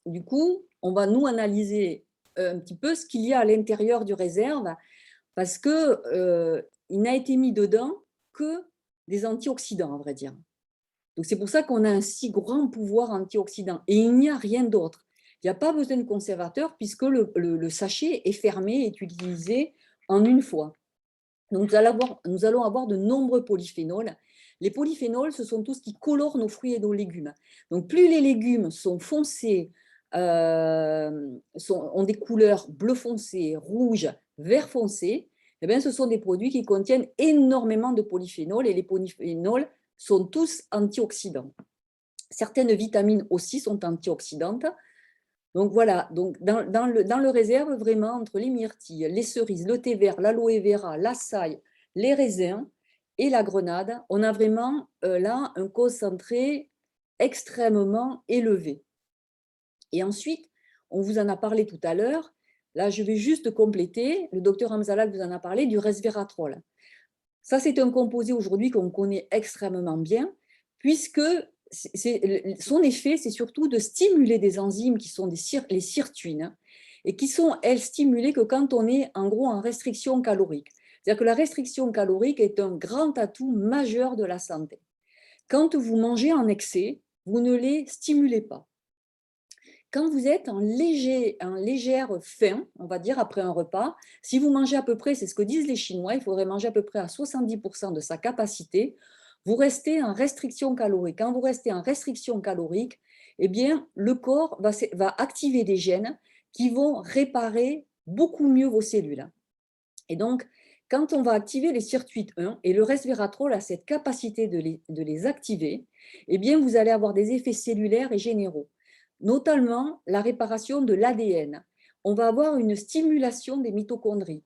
du coup, on va nous analyser un petit peu ce qu'il y a à l'intérieur du réserve, parce que il n'a été mis dedans que des antioxydants, à vrai dire. Donc, c'est pour ça qu'on a un si grand pouvoir antioxydant. Et il n'y a rien d'autre. Il n'y a pas besoin de conservateur puisque le sachet est fermé et est utilisé en une fois. Donc, nous allons avoir de nombreux polyphénols. Les polyphénols, ce sont tout ce qui colore nos fruits et nos légumes. Donc, plus les légumes sont foncés, ont des couleurs bleu foncé, rouge, vert foncé, eh bien, ce sont des produits qui contiennent énormément de polyphénols et les polyphénols sont tous antioxydants. Certaines vitamines aussi sont antioxydantes. Donc voilà, donc dans le réserve, vraiment, entre les myrtilles, les cerises, le thé vert, l'aloe vera, l'açaï, les raisins et la grenade, on a vraiment là un concentré extrêmement élevé. Et ensuite, on vous en a parlé tout à l'heure. Là, je vais juste compléter, le docteur Hamzallah vous en a parlé, du resveratrol. Ça, c'est un composé aujourd'hui qu'on connaît extrêmement bien, puisque son effet, c'est surtout de stimuler des enzymes qui sont les sirtuines, et qui sont, elles, stimulées que quand on est, en gros, en restriction calorique. C'est-à-dire que la restriction calorique est un grand atout majeur de la santé. Quand vous mangez en excès, vous ne les stimulez pas. Quand vous êtes en légère faim, on va dire après un repas, si vous mangez à peu près, c'est ce que disent les Chinois, il faudrait manger à peu près à 70% de sa capacité, vous restez en restriction calorique. Quand vous restez en restriction calorique, eh bien, le corps va activer des gènes qui vont réparer beaucoup mieux vos cellules. Et donc, quand on va activer les sirtuites 1, et le resveratrol a cette capacité de les activer, eh bien, vous allez avoir des effets cellulaires et généraux. Notamment la réparation de l'ADN. On va avoir une stimulation des mitochondries.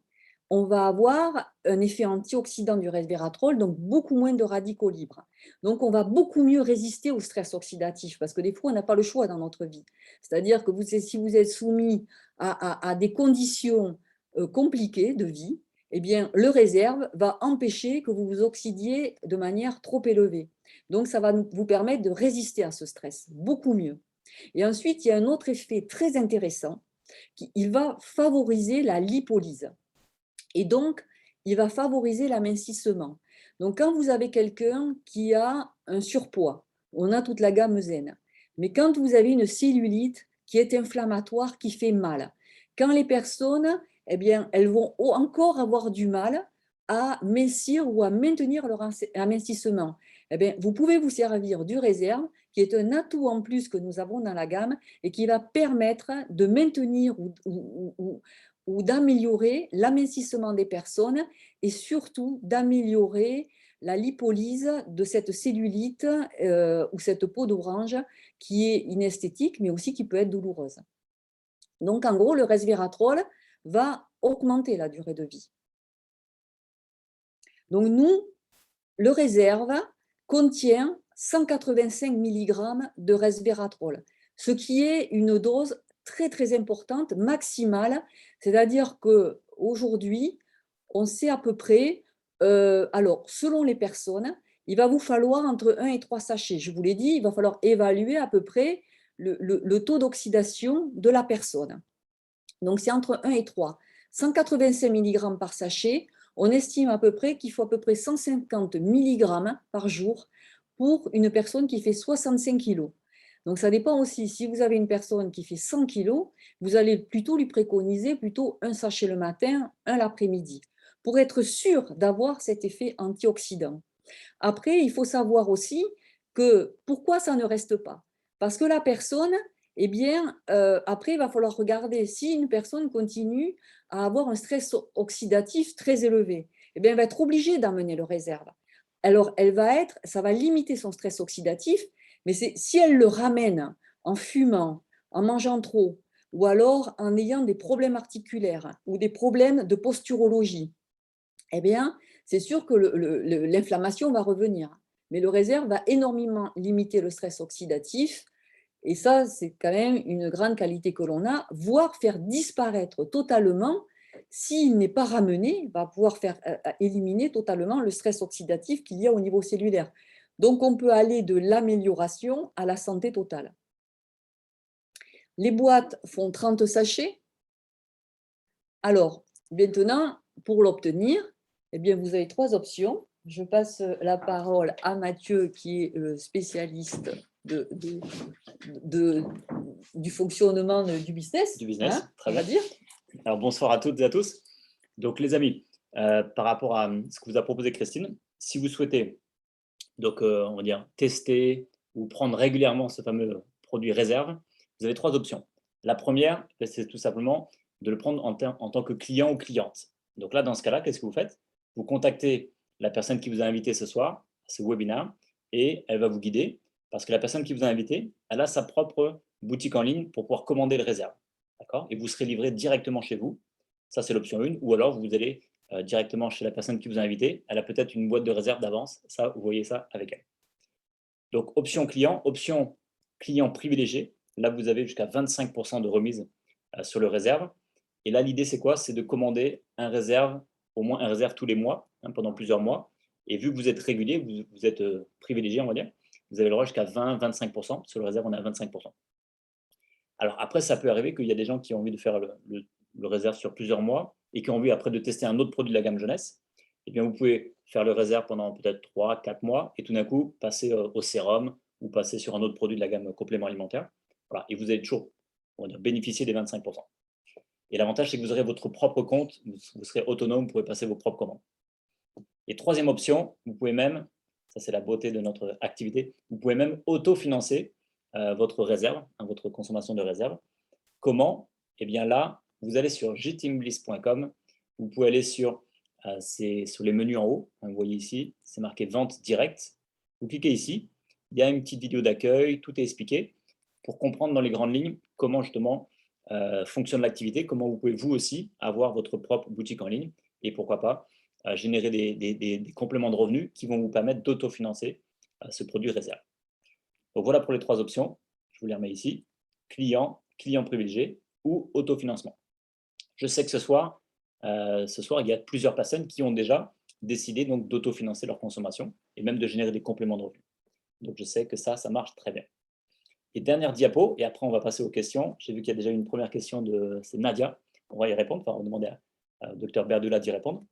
On va avoir un effet antioxydant du resveratrol, donc beaucoup moins de radicaux libres. Donc, on va beaucoup mieux résister au stress oxydatif, parce que des fois, on n'a pas le choix dans notre vie. C'est-à-dire que si vous êtes soumis à des conditions compliquées de vie, eh bien, le réserve va empêcher que vous vous oxydiez de manière trop élevée. Donc, ça va vous permettre de résister à ce stress, beaucoup mieux. Et ensuite, il y a un autre effet très intéressant, il va favoriser la lipolyse. Et donc, il va favoriser l'amincissement. Donc, quand vous avez quelqu'un qui a un surpoids, on a toute la gamme zen. Mais quand vous avez une cellulite qui est inflammatoire, qui fait mal, quand les personnes, eh bien, elles vont encore avoir du mal à mincir ou à maintenir leur amincissement, eh bien, vous pouvez vous servir du réserve, qui est un atout en plus que nous avons dans la gamme et qui va permettre de maintenir ou d'améliorer l'amincissement des personnes et surtout d'améliorer la lipolyse de cette cellulite ou cette peau d'orange qui est inesthétique, mais aussi qui peut être douloureuse. Donc, en gros, le resveratrol va augmenter la durée de vie. Donc, nous, le réserve contient 185 mg de resveratrol, ce qui est une dose très, très importante, maximale. C'est-à-dire qu'aujourd'hui, on sait à peu près, alors, selon les personnes, il va vous falloir entre 1 et 3 sachets. Je vous l'ai dit, il va falloir évaluer à peu près le taux d'oxydation de la personne. Donc, c'est entre 1 et 3. 185 mg par sachet, on estime à peu près qu'il faut à peu près 150 mg par jour pour une personne qui fait 65 kg. Donc, ça dépend aussi. Si vous avez une personne qui fait 100 kg, vous allez plutôt lui préconiser plutôt un sachet le matin, un l'après-midi, pour être sûr d'avoir cet effet antioxydant. Après, il faut savoir aussi que pourquoi ça ne reste pas. Parce que la personne, eh bien, après, il va falloir regarder si une personne continue à avoir un stress oxydatif très élevé, eh bien, elle va être obligée d'amener le réserve. Alors, ça va limiter son stress oxydatif, mais si elle le ramène en fumant, en mangeant trop, ou alors en ayant des problèmes articulaires ou des problèmes de posturologie, eh bien, c'est sûr que l'inflammation va revenir. Mais le réserve va énormément limiter le stress oxydatif. Et ça, c'est quand même une grande qualité que l'on a, voire faire disparaître totalement, s'il n'est pas ramené, va pouvoir faire éliminer totalement le stress oxydatif qu'il y a au niveau cellulaire. Donc, on peut aller de l'amélioration à la santé totale. Les boîtes font 30 sachets. Alors, maintenant, pour l'obtenir, eh bien, vous avez 3 options. Je passe la parole à Mathieu, qui est spécialiste du fonctionnement du business. Du business, hein, très on va bien. dire. Alors, bonsoir à toutes et à tous. Donc, les amis, par rapport à ce que vous a proposé Christine, si vous souhaitez, donc, on va dire, tester ou prendre régulièrement ce fameux produit réserve, vous avez 3 options. La première, c'est tout simplement de le prendre en tant que client ou cliente. Donc là, dans ce cas-là, qu'est-ce que vous faites? Vous contactez la personne qui vous a invité ce soir à ce webinaire et elle va vous guider parce que la personne qui vous a invité, elle a sa propre boutique en ligne pour pouvoir commander le réserve. D'accord? Et vous serez livré directement chez vous. Ça, c'est l'option 1. Ou alors, vous allez directement chez la personne qui vous a invité. Elle a peut-être une boîte de réserve d'avance. Ça, vous voyez ça avec elle. Donc, option client privilégié. Là, vous avez jusqu'à 25% de remise sur le réserve. Et là, l'idée, c'est quoi? C'est de commander au moins un réserve tous les mois, pendant plusieurs mois. Et vu que vous êtes régulier, vous êtes privilégié, on va dire, vous avez le droit jusqu'à 20-25%. Sur le réserve, on est à 25%. Alors après, ça peut arriver qu'il y a des gens qui ont envie de faire le réserve sur plusieurs mois et qui ont envie après de tester un autre produit de la gamme jeunesse. Eh bien, vous pouvez faire le réserve pendant peut-être 3-4 mois et tout d'un coup passer au sérum ou passer sur un autre produit de la gamme complément alimentaire. Voilà. Et vous allez toujours bénéficier des 25%. Et l'avantage, c'est que vous aurez votre propre compte, vous serez autonome, vous pouvez passer vos propres commandes. Et troisième option, vous pouvez même, ça c'est la beauté de notre activité, vous pouvez même autofinancer votre réserve, votre consommation de réserve. Comment? Eh bien là, vous allez sur jteambliss.com, vous pouvez aller sur les menus en haut, vous voyez ici, c'est marqué vente directe. Vous cliquez ici, il y a une petite vidéo d'accueil, tout est expliqué pour comprendre dans les grandes lignes comment justement fonctionne l'activité, comment vous pouvez vous aussi avoir votre propre boutique en ligne et pourquoi pas générer des compléments de revenus qui vont vous permettre d'autofinancer ce produit réserve. Donc voilà pour les 3 options, je vous les remets ici, client privilégié ou autofinancement. Je sais que ce soir, il y a plusieurs personnes qui ont déjà décidé donc d'autofinancer leur consommation et même de générer des compléments de revenus. Donc je sais que ça marche très bien. Et dernière diapo, et après on va passer aux questions. J'ai vu qu'il y a déjà une première question c'est Nadia. On va y répondre, on va demander docteur Berdula d'y répondre.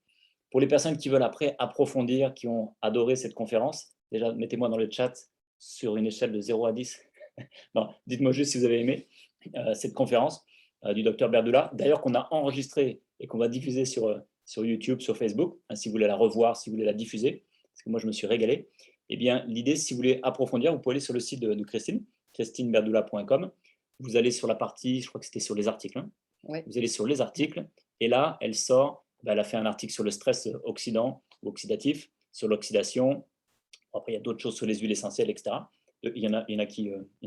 Pour les personnes qui veulent après approfondir, qui ont adoré cette conférence, déjà, mettez-moi dans le chat sur une échelle de 0 à 10. Non, dites-moi juste si vous avez aimé cette conférence du docteur Berdula. D'ailleurs, qu'on a enregistrée et qu'on va diffuser sur YouTube, sur Facebook, hein, si vous voulez la revoir, si vous voulez la diffuser, parce que moi, je me suis régalé. Eh bien, l'idée, si vous voulez approfondir, vous pouvez aller sur le site de Christine, christineberdula.com. Vous allez sur la partie, je crois que c'était sur les articles. Hein. Ouais. Vous allez sur les articles et là, elle sort, elle a fait un article sur le stress oxydant ou oxydatif, sur l'oxydation. Après, il y a d'autres choses sur les huiles essentielles, etc. Il y en a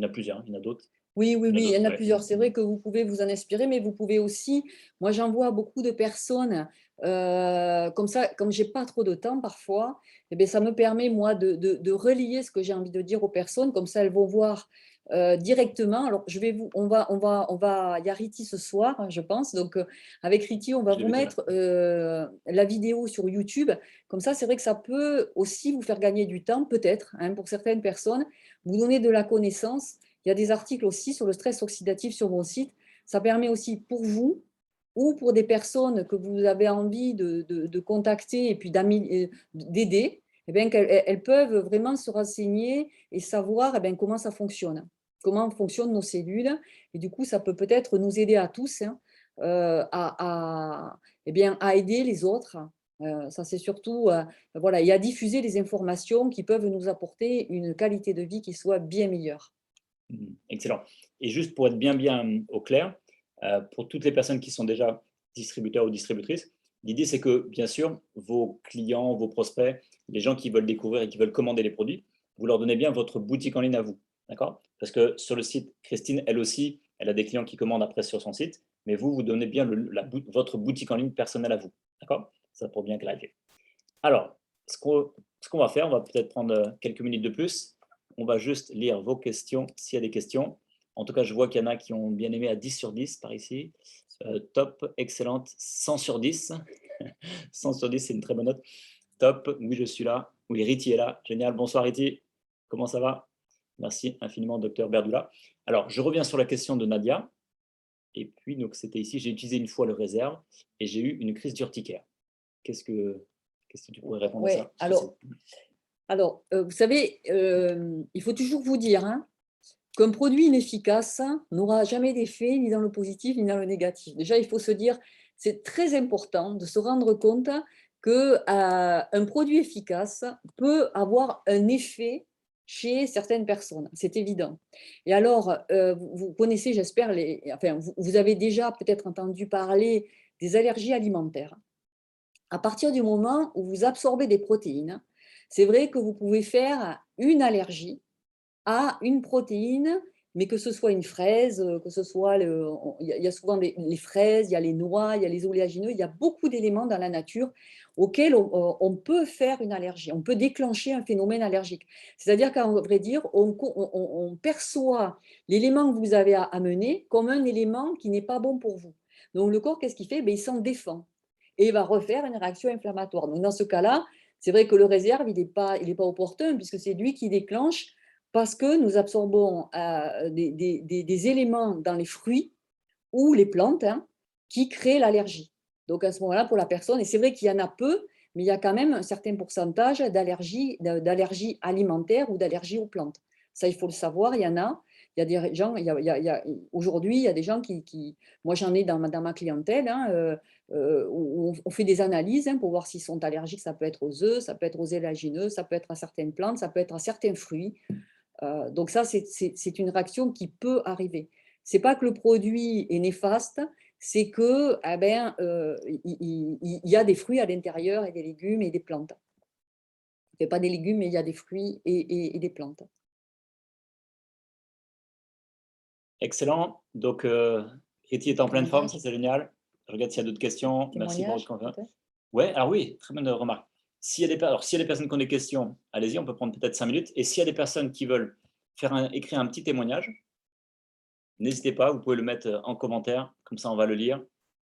plusieurs, hein. Il y en a d'autres. Oui, il y en a ouais. plusieurs. C'est vrai que vous pouvez vous en inspirer, mais vous pouvez aussi, moi j'en vois beaucoup de personnes, comme ça, comme je n'ai pas trop de temps parfois, eh bien, ça me permet moi de relier ce que j'ai envie de dire aux personnes, comme ça elles vont voir directement. Alors il y a Riti ce soir, hein, je pense, donc avec Riti on va vous mettre la vidéo sur YouTube, comme ça c'est vrai que ça peut aussi vous faire gagner du temps, peut-être, hein, pour certaines personnes, vous donner de la connaissance. Il y a des articles aussi sur le stress oxydatif sur mon site. Ça permet aussi pour vous ou pour des personnes que vous avez envie de contacter et puis d'aider, eh bien, elles peuvent vraiment se renseigner et savoir comment ça fonctionne, comment fonctionnent nos cellules. Et du coup, ça peut peut-être nous aider à tous, hein, à aider les autres. Ça, c'est surtout voilà, et à diffuser les informations qui peuvent nous apporter une qualité de vie qui soit bien meilleure. Excellent. Et juste pour être bien au clair, pour toutes les personnes qui sont déjà distributeurs ou distributrices, l'idée c'est que bien sûr, vos clients, vos prospects, les gens qui veulent découvrir et qui veulent commander les produits, vous leur donnez bien votre boutique en ligne à vous. D'accord? Parce que sur le site, Christine, elle aussi, elle a des clients qui commandent après sur son site, mais vous donnez bien votre boutique en ligne personnelle à vous. D'accord? Ça pour bien clarifier. Alors, ce qu'on va faire, on va peut-être prendre quelques minutes de plus. On va juste lire vos questions, s'il y a des questions. En tout cas, je vois qu'il y en a qui ont bien aimé à 10 sur 10 par ici. Top, excellente, 100 sur 10. 100 sur 10, c'est une très bonne note. Top, oui, je suis là. Oui, Riti est là. Génial, bonsoir Riti. Comment ça va? Merci infiniment, docteur Berdula. Alors, je reviens sur la question de Nadia. Et puis, donc, c'était ici, j'ai utilisé une fois le réserve et j'ai eu une crise d'urticaire. Qu'est-ce que tu pourrais répondre à ça? Alors, vous savez, il faut toujours vous dire, hein, qu'un produit inefficace n'aura jamais d'effet ni dans le positif ni dans le négatif. Déjà, il faut se dire, c'est très important de se rendre compte qu'un produit efficace peut avoir un effet chez certaines personnes, c'est évident. Et alors, vous connaissez, j'espère, vous avez déjà peut-être entendu parler des allergies alimentaires. À partir du moment où vous absorbez des protéines, c'est vrai que vous pouvez faire une allergie à une protéine, mais que ce soit une fraise, que ce soit, il y a souvent les fraises, il y a les noix, il y a les oléagineux, il y a beaucoup d'éléments dans la nature auxquels on peut faire une allergie, on peut déclencher un phénomène allergique. C'est-à-dire qu'à vrai dire, on perçoit l'élément que vous avez amené comme un élément qui n'est pas bon pour vous. Donc le corps, qu'est-ce qu'il fait? Il s'en défend et il va refaire une réaction inflammatoire. Donc dans ce cas-là, c'est vrai que le réserve, il n'est pas opportun puisque c'est lui qui déclenche, parce que nous absorbons des éléments dans les fruits ou les plantes, hein, qui créent l'allergie. Donc à ce moment-là, pour la personne, et c'est vrai qu'il y en a peu, mais il y a quand même un certain pourcentage d'allergie alimentaire ou d'allergie aux plantes. Ça, il faut le savoir, il y en a. Il y a des gens, aujourd'hui, il y a des gens qui moi j'en ai dans ma clientèle, hein, où on fait des analyses, hein, pour voir s'ils sont allergiques. Ça peut être aux œufs, ça peut être aux élagineux, ça peut être à certaines plantes, ça peut être à certains fruits. Donc ça, c'est une réaction qui peut arriver. Ce n'est pas que le produit est néfaste, c'est que il y a des fruits à l'intérieur et des légumes et des plantes. Il n'y a pas des légumes, mais il y a des fruits et des plantes. Excellent. Donc, Riti est en pleine forme, ça c'est génial. Je regarde s'il y a d'autres questions. Merci pour votre confiance. Oui, alors oui, très bonne remarque. S'il y a des personnes qui ont des questions, allez-y, on peut prendre peut-être 5 minutes. Et s'il y a des personnes qui veulent écrire un petit témoignage, n'hésitez pas, vous pouvez le mettre en commentaire, comme ça on va le lire.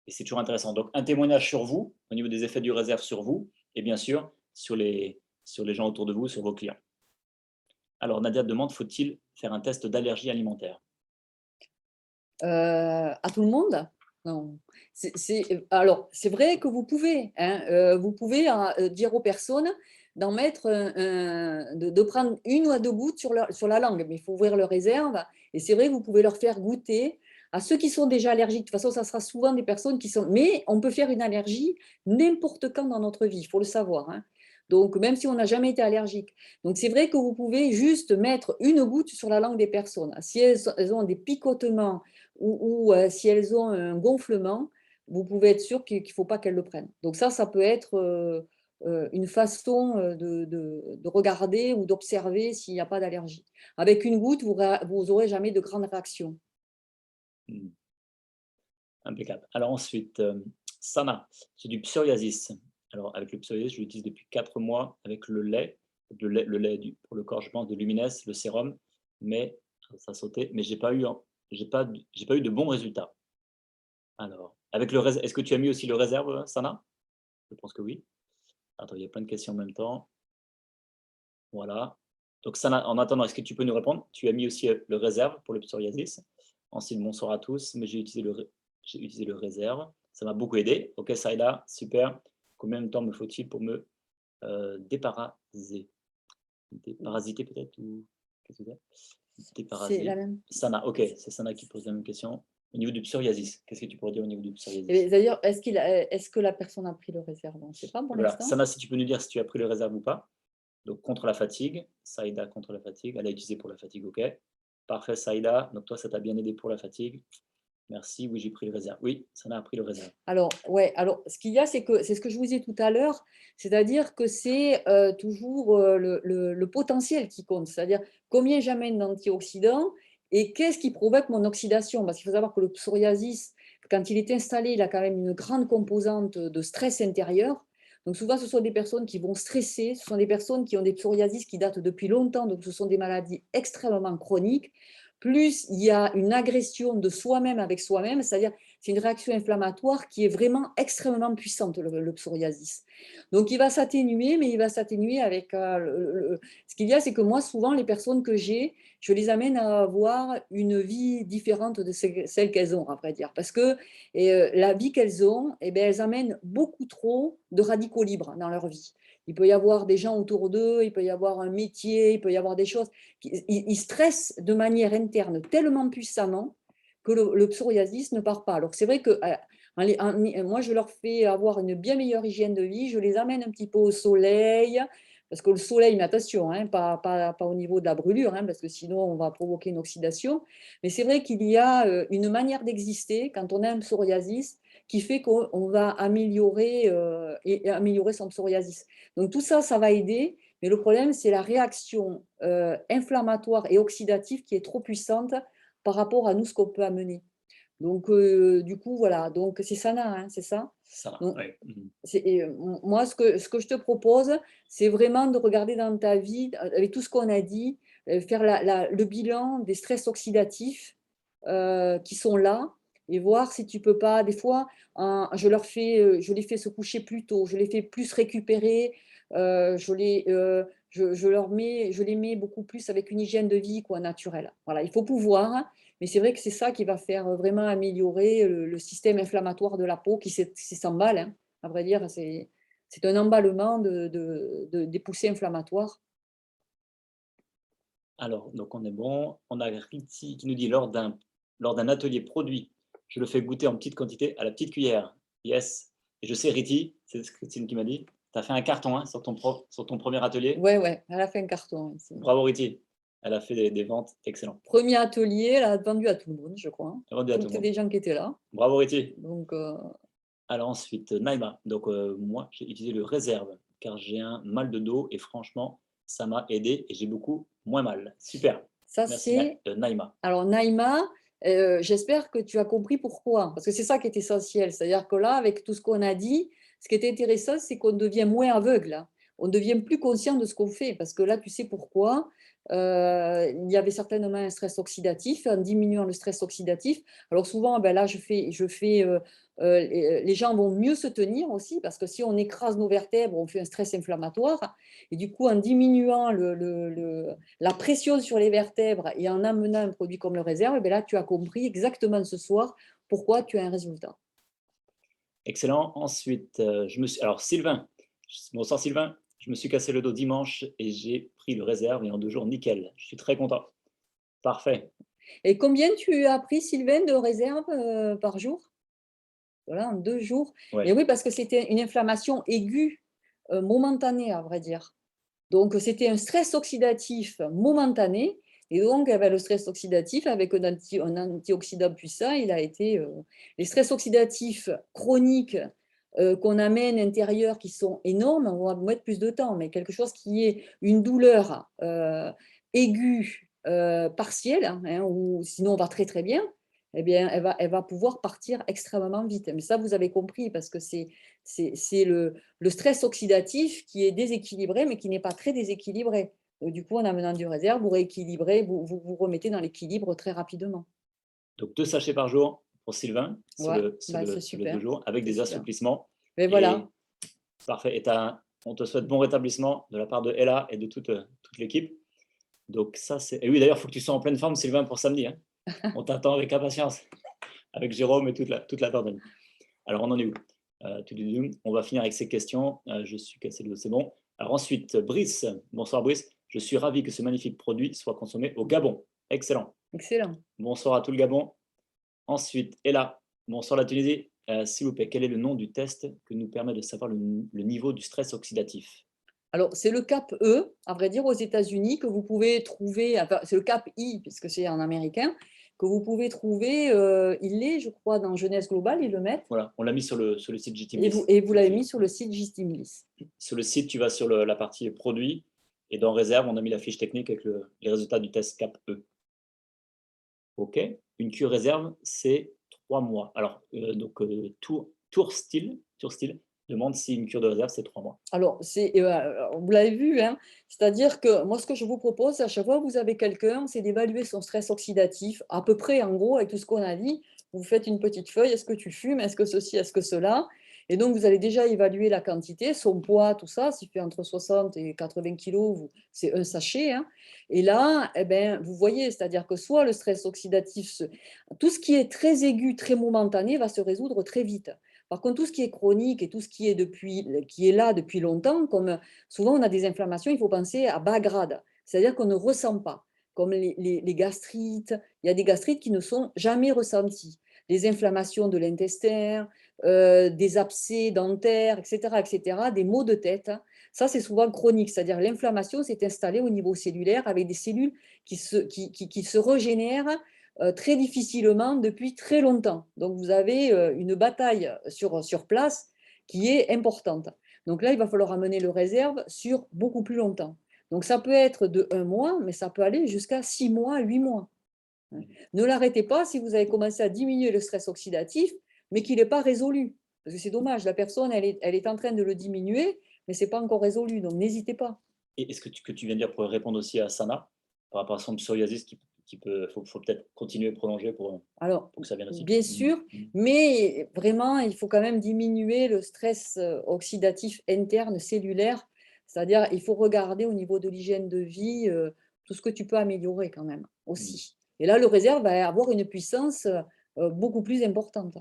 Et c'est toujours intéressant. Donc, un témoignage sur vous, au niveau des effets du réserve sur vous, et bien sûr, sur les gens autour de vous, sur vos clients. Alors, Nadia demande, faut-il faire un test d'allergie alimentaire? À tout le monde? Non. Alors, c'est vrai que vous pouvez dire aux personnes d'en mettre, de prendre 1 ou 2 gouttes sur la langue, mais il faut ouvrir leur réserve. Et c'est vrai que vous pouvez leur faire goûter à ceux qui sont déjà allergiques. De toute façon, ça sera souvent des personnes qui sont… Mais on peut faire une allergie n'importe quand dans notre vie, il faut le savoir, hein. Donc, même si on n'a jamais été allergique. Donc, c'est vrai que vous pouvez juste mettre 1 goutte sur la langue des personnes. Si elles ont des picotements ou si elles ont un gonflement, vous pouvez être sûr qu'il ne faut pas qu'elles le prennent. Donc ça peut être une façon de regarder ou d'observer s'il n'y a pas d'allergie. Avec 1 goutte, vous n'aurez jamais de grande réaction. Hmm. Impeccable. Alors ensuite, Sana, c'est du psoriasis. Alors avec le psoriasis, je l'utilise depuis 4 mois avec le lait pour le corps, je pense, de Lumines, le sérum, mais ça a sauté, mais j'ai pas eu de bons résultats. Alors, avec le est-ce que tu as mis aussi le réserve, Sana? Je pense que oui. Attends, il y a plein de questions en même temps. Voilà. Donc Sana, en attendant, est-ce que tu peux nous répondre? Tu as mis aussi le réserve pour le psoriasis. Ensuite, bonsoir à tous, mais j'ai utilisé le réserve. Ça m'a beaucoup aidé. Ok, Saïda, super. Combien de temps me faut-il pour me déparasiter? Déparasiter peut-être ou qu'est-ce que c'est? C'est Déparasiter. la même. Sana, ok, c'est Sana qui pose la même question. Au niveau du psoriasis, qu'est-ce que tu pourrais dire au niveau du psoriasis? C'est-à-dire, est-ce que la personne a pris le réserve? On ne sait pas pour Voilà, l'instant. Sana, si tu peux nous dire si tu as pris le réserve ou pas. Donc contre la fatigue, Saïda contre la fatigue, elle a utilisé pour la fatigue, ok. Parfait, Saïda, donc toi ça t'a bien aidé pour la fatigue. Merci, oui j'ai pris le réserve. Oui, Sana a pris le réserve. Alors, ouais, alors ce qu'il y a, c'est ce que je vous disais tout à l'heure, c'est-à-dire que c'est toujours le potentiel qui compte, c'est-à-dire combien j'amène d'antioxydants et qu'est-ce qui provoque mon oxydation. Parce qu'il faut savoir que le psoriasis, quand il est installé, il a quand même une grande composante de stress intérieur. Donc souvent, ce sont des personnes qui vont stresser, ce sont des personnes qui ont des psoriasis qui datent depuis longtemps, donc ce sont des maladies extrêmement chroniques. Plus il y a une agression de soi-même avec soi-même, c'est-à-dire c'est une réaction inflammatoire qui est vraiment extrêmement puissante, le psoriasis. Donc, il va s'atténuer, mais il va s'atténuer avec… Ce qu'il y a, c'est que moi, souvent, les personnes que j'ai, je les amène à avoir une vie différente de celle qu'elles ont, à vrai dire. Parce que la vie qu'elles ont, eh bien, elles amènent beaucoup trop de radicaux libres dans leur vie. Il peut y avoir des gens autour d'eux, il peut y avoir un métier, il peut y avoir des choses. Ils stressent de manière interne tellement puissamment que le psoriasis ne part pas. Alors, c'est vrai que moi, je leur fais avoir une bien meilleure hygiène de vie, je les amène un petit peu au soleil, parce que le soleil, mais attention, hein, pas au niveau de la brûlure, hein, parce que sinon, on va provoquer une oxydation. Mais c'est vrai qu'il y a une manière d'exister quand on a un psoriasis qui fait qu'on va améliorer, améliorer son psoriasis. Donc, tout ça, ça va aider. Mais le problème, c'est la réaction inflammatoire et oxydative qui est trop puissante par rapport à nous, ce qu'on peut amener. Donc, du coup, voilà. Donc, c'est Sana, hein, c'est ça? Sana, Donc, oui. moi, ce que je te propose, c'est vraiment de regarder dans ta vie, avec tout ce qu'on a dit, faire le bilan des stress oxydatifs qui sont là et voir si tu peux pas. Des fois, je les fais se coucher plus tôt, je les fais plus récupérer, je les mets beaucoup plus avec une hygiène de vie quoi, naturelle. Voilà, il faut pouvoir, mais c'est vrai que c'est ça qui va faire vraiment améliorer le système inflammatoire de la peau qui s'emballe. Hein. À vrai dire, c'est un emballement des poussées inflammatoires. Alors, donc on est bon. On a Riti qui nous dit lors d'un atelier produit, je le fais goûter en petite quantité à la petite cuillère. Yes. Et je sais, Riti, c'est Christine qui m'a dit, tu as fait un carton hein, sur ton premier atelier. Ouais, elle a fait un carton. Bravo Riti. Elle a fait des ventes excellentes. Premier atelier, elle a vendu à tout le monde, je crois. Elle a vendu à tout le monde. Les gens qui étaient là. Bravo Riti. Donc, alors ensuite, Naïma. Donc moi, j'ai utilisé le réserve car j'ai un mal de dos et franchement, ça m'a aidé et j'ai beaucoup moins mal. Super. Ça, merci Naïma. Alors Naïma, j'espère que tu as compris pourquoi. Parce que c'est ça qui est essentiel. C'est-à-dire que là, avec tout ce qu'on a dit, ce qui est intéressant, c'est qu'on devient moins aveugle. Hein. On devient plus conscient de ce qu'on fait. Parce que là, tu sais pourquoi. Il y avait certainement un stress oxydatif. En diminuant le stress oxydatif, alors souvent, ben là, les gens vont mieux se tenir aussi, parce que si on écrase nos vertèbres, on fait un stress inflammatoire. Et du coup, en diminuant la pression sur les vertèbres et en amenant un produit comme le réserve, ben là, tu as compris exactement ce soir pourquoi tu as un résultat. Excellent. Ensuite, alors Sylvain, bonsoir Sylvain, je me suis cassé le dos dimanche et j'ai pris le réserve et en 2 jours, nickel. Je suis très content. Parfait. Et combien tu as pris, Sylvain, de réserve par jour? Voilà, en 2 jours. Ouais. Et oui, parce que c'était une inflammation aiguë, momentanée, à vrai dire. Donc, c'était un stress oxydatif momentané. Et donc, avec le stress oxydatif, avec un antioxydant puissant, il a été. Les stress oxydatifs chroniques qu'on amène intérieurs qui sont énormes, on va mettre plus de temps, mais quelque chose qui est une douleur aiguë, partielle, hein, ou sinon on va très très bien, eh bien, elle va pouvoir partir extrêmement vite. Mais ça, vous avez compris, parce que c'est le stress oxydatif qui est déséquilibré, mais qui n'est pas très déséquilibré. Donc, du coup, en amenant du réserve, vous rééquilibrez, vous remettez dans l'équilibre très rapidement. Donc 2 sachets par jour pour Sylvain, sur Ouais, le, sur bah, le, c'est sur les super. 2 jours, avec C'est des super. assouplissements. Mais voilà. Parfait. Et on te souhaite bon rétablissement de la part de Ella et de toute l'équipe. Donc ça, c'est. Et oui, d'ailleurs, il faut que tu sois en pleine forme, Sylvain, pour samedi. Hein. On t'attend avec impatience, avec Jérôme et toute la bande. Alors, on en est où? On va finir avec ces questions. Je suis cassé le dos, c'est bon. Alors ensuite, Brice. Bonsoir Brice. Je suis ravi que ce magnifique produit soit consommé au Gabon. Excellent. Excellent. Bonsoir à tout le Gabon. Ensuite, Ella. Bonsoir la Tunisie. S'il vous plaît, quel est le nom du test que nous permet de savoir le niveau du stress oxydatif? Alors, c'est le CAP-E, à vrai dire, aux États-Unis, que vous pouvez trouver, enfin, c'est le CAP-I, puisque c'est en américain, que vous pouvez trouver, il est, je crois, dans Jeunesse Globale, ils le mettent, Voilà, on l'a mis sur le site et JTMLIS. vous l'avez mis sur le site Gistimlis. Sur le site, tu vas sur la partie produits, et dans réserve, on a mis la fiche technique avec les résultats du test CAP-E. OK. Une cure réserve, c'est 3 mois. Alors, Tour Style demande si une cure de réserve, c'est 3 mois. Alors, vous l'avez vu, hein, c'est-à-dire que moi, ce que je vous propose, à chaque fois que vous avez quelqu'un, c'est d'évaluer son stress oxydatif, à peu près, en gros, avec tout ce qu'on a dit. Vous faites une petite feuille, est-ce que tu fumes, est-ce que ceci, est-ce que cela? Et donc, vous allez déjà évaluer la quantité, son poids, tout ça. S'il fait entre 60 et 80 kilos, c'est un sachet, hein. Et là, eh ben, vous voyez, c'est-à-dire que soit le stress oxydatif, tout ce qui est très aigu, très momentané, va se résoudre très vite. Par contre, tout ce qui est chronique et tout ce qui est là depuis longtemps, comme souvent on a des inflammations, il faut penser à bas grade, c'est-à-dire qu'on ne ressent pas, comme les gastrites. Il y a des gastrites qui ne sont jamais ressenties, des inflammations de l'intestin, des abcès dentaires, etc., etc., des maux de tête. Ça, c'est souvent chronique, c'est-à-dire l'inflammation s'est installée au niveau cellulaire avec des cellules qui se régénèrent très difficilement depuis très longtemps. Donc, vous avez une bataille sur place qui est importante. Donc là, il va falloir amener le réserve sur beaucoup plus longtemps. Donc, ça peut être de 1 mois, mais ça peut aller jusqu'à 6 mois, 8 mois. Ne l'arrêtez pas si vous avez commencé à diminuer le stress oxydatif, mais qu'il n'est pas résolu. Parce que c'est dommage, la personne, elle est en train de le diminuer, mais ce n'est pas encore résolu. Donc, n'hésitez pas. Et est-ce que tu viens de dire pour répondre aussi à Sana, par rapport à son psoriasis, faut peut-être continuer, prolonger pour que ça vienne aussi? Bien sûr, mais vraiment, il faut quand même diminuer le stress oxydatif interne cellulaire. C'est-à-dire, il faut regarder au niveau de l'hygiène de vie tout ce que tu peux améliorer quand même aussi. Et là, le réserve va avoir une puissance beaucoup plus importante.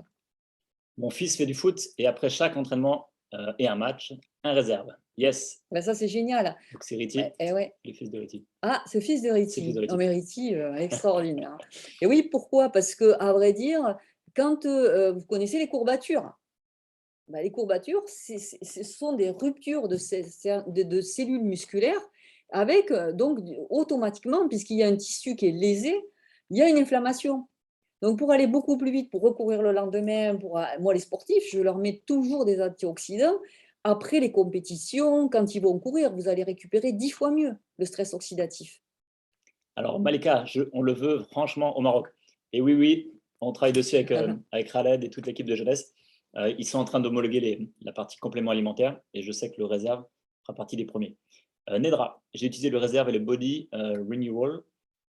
Mon fils fait du foot et après chaque entraînement et un match, un réserve. Yes. Ben, ça, c'est génial. Donc c'est Riti, Ouais. le fils de Riti. Ah, ce fils de C'est le fils Riti. de Riti. Non, mais Riti, extraordinaire. Et oui, pourquoi? Parce que, à vrai dire, quand vous connaissez les courbatures, bah, les courbatures, ce sont des ruptures de cellules musculaires avec, donc, automatiquement, puisqu'il y a un tissu qui est lésé, il y a une inflammation. Donc, pour aller beaucoup plus vite, pour recourir le lendemain, moi, les sportifs, je leur mets toujours des antioxydants. Après les compétitions, quand ils vont courir, vous allez récupérer 10 fois mieux le stress oxydatif. Alors, Malika, on le veut franchement au Maroc. Et oui, on travaille dessus avec Khaled et toute l'équipe de jeunesse. Ils sont en train d'homologuer la partie complément alimentaire et je sais que le réserve fera partie des premiers. Nedra, j'ai utilisé le réserve et le body renewal.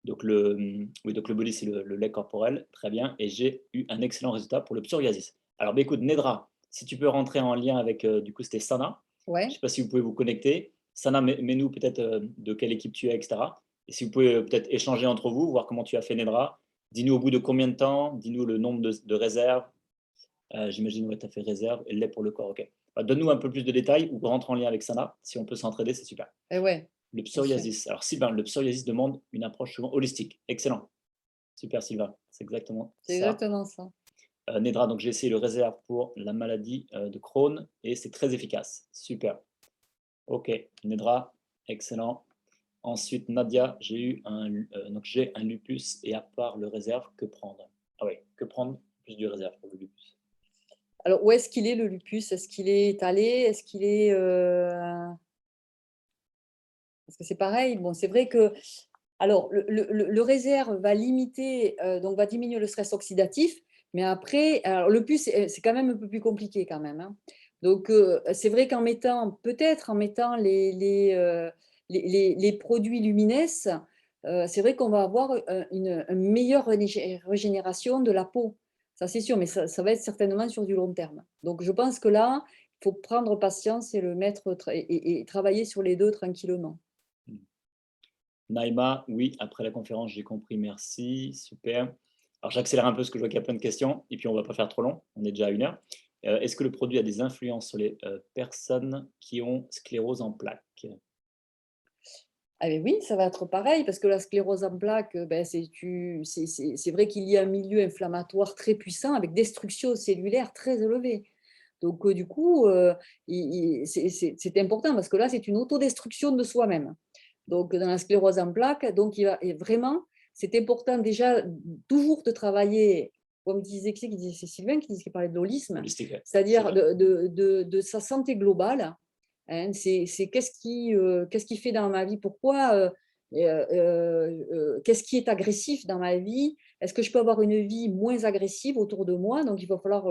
Donc le body, c'est le lait corporel, très bien. Et j'ai eu un excellent résultat pour le psoriasis. Alors, écoute, Nedra, si tu peux rentrer en lien avec, du coup, c'était Sana. Ouais. Je ne sais pas si vous pouvez vous connecter. Sana, mets-nous peut-être de quelle équipe tu es, etc. Et si vous pouvez peut-être échanger entre vous, voir comment tu as fait Nedra, Dis-nous au bout de combien de temps, dis-nous le nombre de réserves. J'imagine, ouais, tu as fait réserve et lait pour le corps, ok. Bah, donne-nous un peu plus de détails ou rentre en lien avec Sana. Si on peut s'entraider, c'est super. Et ouais, Le bien sûr. psoriasis. Alors, Sylvain, le psoriasis demande une approche souvent holistique. Excellent. Super, Sylvain. C'est exactement C'est ça. exactement ça. Nedra, donc j'ai essayé le réserve pour la maladie de Crohn et c'est très efficace. Super. Ok, Nedra, excellent. Ensuite, Nadia, donc j'ai un lupus et à part le réserve, que prendre? Ah oui, que prendre plus du réserve pour le lupus? Alors, où est-ce qu'il est le lupus? Est-ce qu'il est étalé? Est-ce qu'il est… Parce que c'est pareil. Bon, c'est vrai que… Alors, le réserve va limiter, donc va diminuer le stress oxydatif, mais après, alors, le lupus, c'est quand même un peu plus compliqué quand même, hein. Donc, c'est vrai qu'en mettant, peut-être en mettant les produits Lumines, c'est vrai qu'on va avoir une meilleure régénération de la peau. Ça, c'est sûr, mais ça va être certainement sur du long terme. Donc, je pense que là, il faut prendre patience et le mettre et travailler sur les deux tranquillement. Naïma, oui, après la conférence, j'ai compris, merci, super. Alors j'accélère un peu parce que je vois qu'il y a plein de questions et puis on ne va pas faire trop long, on est déjà à 1 heure. Est-ce que le produit a des influences sur les personnes qui ont sclérose en plaques? Ah beh oui, ça va être pareil parce que la sclérose en plaques, c'est vrai qu'il y a un milieu inflammatoire très puissant avec destruction cellulaire très élevée. Donc du coup, c'est important parce que là, c'est une autodestruction de soi-même. Donc dans la sclérose en plaques, donc et vraiment, c'est important déjà toujours de travailler, comme disait qui disait c'est Sylvain qui parlait de l'holisme, Holistique, ouais. c'est-à-dire C'est vrai. de sa santé globale. Hein, c'est qu'est-ce qui fait dans ma vie? Pourquoi qu'est-ce qui est agressif dans ma vie? Est-ce que je peux avoir une vie moins agressive autour de moi? Donc, il va falloir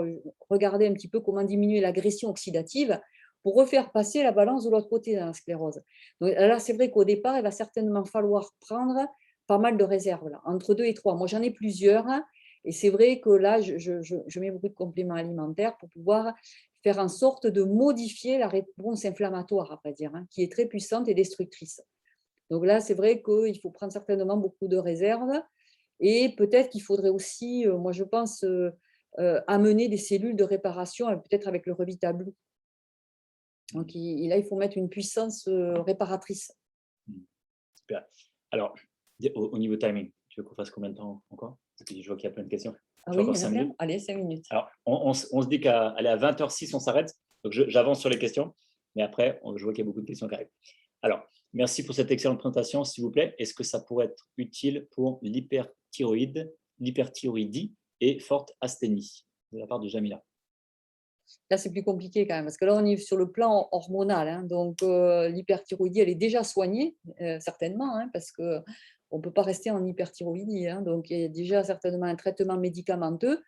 regarder un petit peu comment diminuer l'agression oxydative pour refaire passer la balance de l'autre côté dans la sclérose. Donc, là, c'est vrai qu'au départ, il va certainement falloir prendre pas mal de réserves, là, entre 2 et 3. Moi, j'en ai plusieurs. Et c'est vrai que là, je mets beaucoup de compléments alimentaires pour pouvoir faire en sorte de modifier la réponse inflammatoire, à vrai dire, hein, qui est très puissante et destructrice. Donc là, c'est vrai qu'il faut prendre certainement beaucoup de réserves et peut-être qu'il faudrait aussi, moi je pense, amener des cellules de réparation, peut-être avec le Revitablue. Donc là, il faut mettre une puissance réparatrice. Super. Alors, au niveau timing, tu veux qu'on fasse combien de temps encore? Parce que je vois qu'il y a plein de questions. Ah Tu oui, as il encore y en a 5 plein. minutes? Allez, 5 minutes. Alors, on se dit qu'à 20h06, on s'arrête. Donc, j'avance sur les questions, mais après, je vois qu'il y a beaucoup de questions qui arrivent. Alors, merci pour cette excellente présentation, s'il vous plaît. Est-ce que ça pourrait être utile pour l'hyperthyroïdie et forte asthénie? De la part de Jamila. Là, c'est plus compliqué quand même, parce que là, on est sur le plan hormonal, hein. Donc, l'hyperthyroïdie, elle est déjà soignée, certainement, hein, parce qu'on ne peut pas rester en hyperthyroïdie, hein. Donc, il y a déjà certainement un traitement médicamenteux.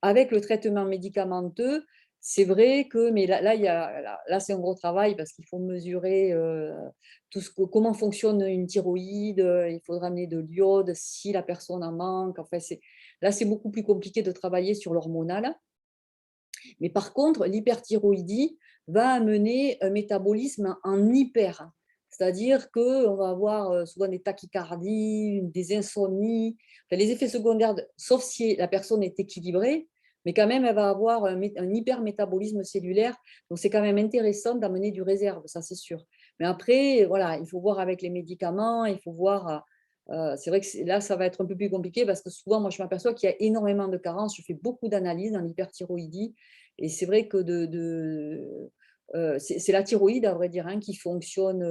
Avec le traitement médicamenteux, c'est vrai que, mais là, c'est un gros travail parce qu'il faut mesurer comment fonctionne une thyroïde, il faudra amener de l'iode si la personne en manque. Enfin, là, c'est beaucoup plus compliqué de travailler sur l'hormonal. Mais par contre, l'hyperthyroïdie va amener un métabolisme en hyper. C'est-à-dire qu'on va avoir souvent des tachycardies, des insomnies, enfin, les effets secondaires, sauf si la personne est équilibrée, mais quand même, elle va avoir un hypermétabolisme cellulaire. Donc, c'est quand même intéressant d'amener du réserve, ça c'est sûr. Mais après, voilà, il faut voir avec les médicaments, il faut voir… c'est vrai que là, ça va être un peu plus compliqué parce que souvent, moi, je m'aperçois qu'il y a énormément de carences. Je fais beaucoup d'analyses dans l'hyperthyroïdie et c'est vrai que c'est la thyroïde, à vrai dire, hein, qui fonctionne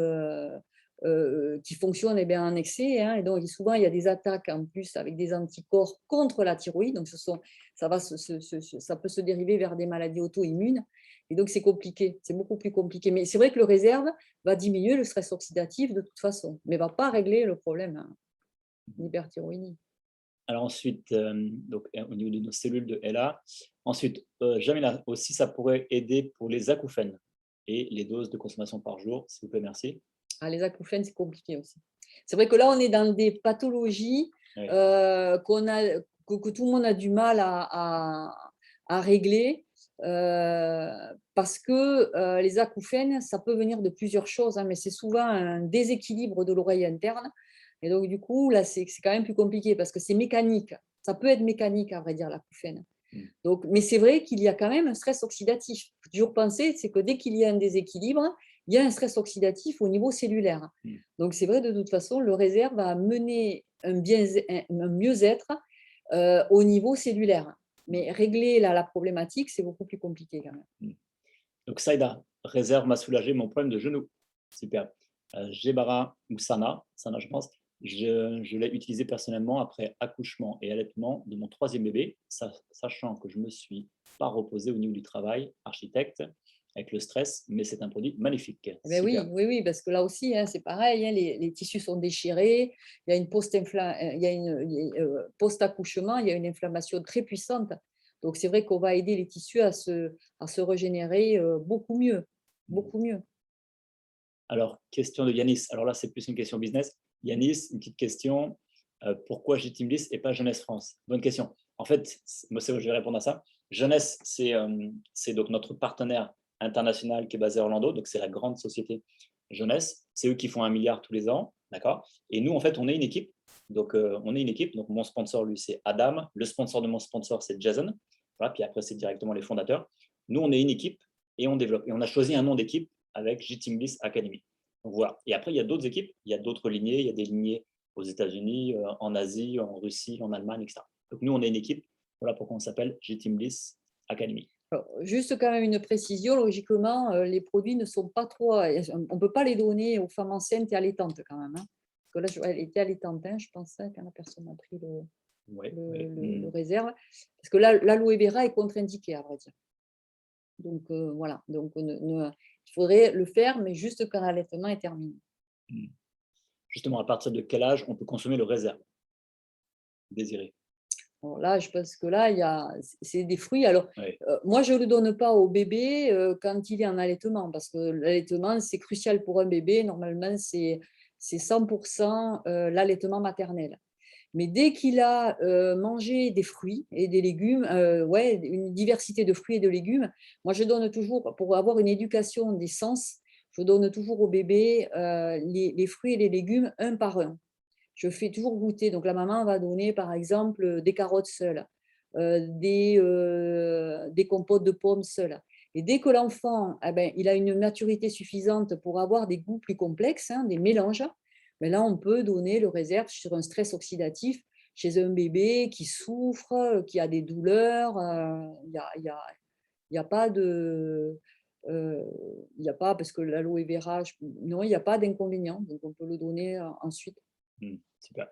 eh bien, en excès, hein, et donc souvent, il y a des attaques en plus avec des anticorps contre la thyroïde. Donc, ça peut se dériver vers des maladies auto-immunes. Et donc, c'est compliqué, c'est beaucoup plus compliqué. Mais c'est vrai que le réserve va diminuer le stress oxydatif de toute façon, mais ne va pas régler le problème, hein, l'hyperthyroïdie. Alors ensuite, donc, au niveau de nos cellules de LA. Ensuite, Jamila, aussi, ça pourrait aider pour les acouphènes et les doses de consommation par jour, s'il vous plaît, merci. Ah, les acouphènes, c'est compliqué aussi. C'est vrai que là, on est dans des pathologies Oui. que tout le monde a du mal à régler parce que les acouphènes, ça peut venir de plusieurs choses, hein, mais c'est souvent un déséquilibre de l'oreille interne. Et donc, du coup, là, c'est quand même plus compliqué parce que c'est mécanique. Ça peut être mécanique, à vrai dire, l'acouphène. Donc, mais c'est vrai qu'il y a quand même un stress oxydatif. Il faut toujours penser, c'est que dès qu'il y a un déséquilibre, il y a un stress oxydatif au niveau cellulaire. Donc, c'est vrai, de toute façon, le réserve va mener un mieux-être au niveau cellulaire. Mais régler la problématique, c'est beaucoup plus compliqué quand même. Donc, Saïda, réserve m'a soulagé mon problème de genou. Super. Gebara ou Sana, je pense, je l'ai utilisé personnellement après accouchement et allaitement de mon 3e bébé, sachant que je ne me suis pas reposé au niveau du travail, architecte, avec le stress, mais c'est un produit magnifique. Ben oui, parce que là aussi, hein, c'est pareil, hein, les tissus sont déchirés, il y a une post-accouchement, il y a une inflammation très puissante. Donc, c'est vrai qu'on va aider les tissus à se régénérer beaucoup mieux, beaucoup mieux. Alors, question de Yanis. Alors là, c'est plus une question business. Yanis, une petite question. Pourquoi J-Team Bliss et pas Jeunesse France? Bonne question. En fait, moi, je vais répondre à ça. Jeunesse, c'est donc notre partenaire international qui est basé à Orlando. Donc, c'est la grande société Jeunesse. C'est eux qui font 1 milliard tous les ans. D'accord. Et nous, en fait, on est une équipe. Donc, on est une équipe. Donc, mon sponsor, lui, c'est Adam. Le sponsor de mon sponsor, c'est Jason. Voilà. Puis après, c'est directement les fondateurs. Nous, on est une équipe et on développe. Et on a choisi un nom d'équipe avec J-Team Bliss Academy. Donc, voilà. Et après, il y a d'autres équipes, il y a d'autres lignées, il y a des lignées aux États-Unis, en Asie, en Russie, en Allemagne, etc. Donc, nous, on est une équipe. Voilà pourquoi on s'appelle J-Team Bliss Academy. Alors, juste quand même une précision, logiquement, les produits ne sont pas trop… On ne peut pas les donner aux femmes enceintes et allaitantes quand même. Hein. Parce que là, elle était allaitante, hein, je pense, quand la personne a pris le réserve. Parce que là, l'aloe vera est contre-indiqué, à vrai dire. Donc, voilà. Donc, il faudrait le faire, mais juste quand l'allaitement est terminé. Justement, à partir de quel âge on peut consommer le réserve désiré? Bon, là, je pense que là, c'est des fruits. Alors, Oui. moi, je ne le donne pas au bébé quand il est en allaitement, parce que l'allaitement, c'est crucial pour un bébé. Normalement, c'est 100% l'allaitement maternel. Mais dès qu'il a mangé des fruits et des légumes, une diversité de fruits et de légumes, moi, je donne toujours, pour avoir une éducation des sens, je donne toujours au bébé les fruits et les légumes un par un. Je fais toujours goûter. Donc, la maman va donner, par exemple, des carottes seules, des compotes de pommes seules. Et dès que l'enfant il a une maturité suffisante pour avoir des goûts plus complexes, hein, des mélanges, mais là, on peut donner le réserve sur un stress oxydatif chez un bébé qui souffre, qui a des douleurs. Il n'y a pas de… il n'y a pas, parce que l'aloe vera, non, il n'y a pas d'inconvénient. Donc, on peut le donner ensuite. Super.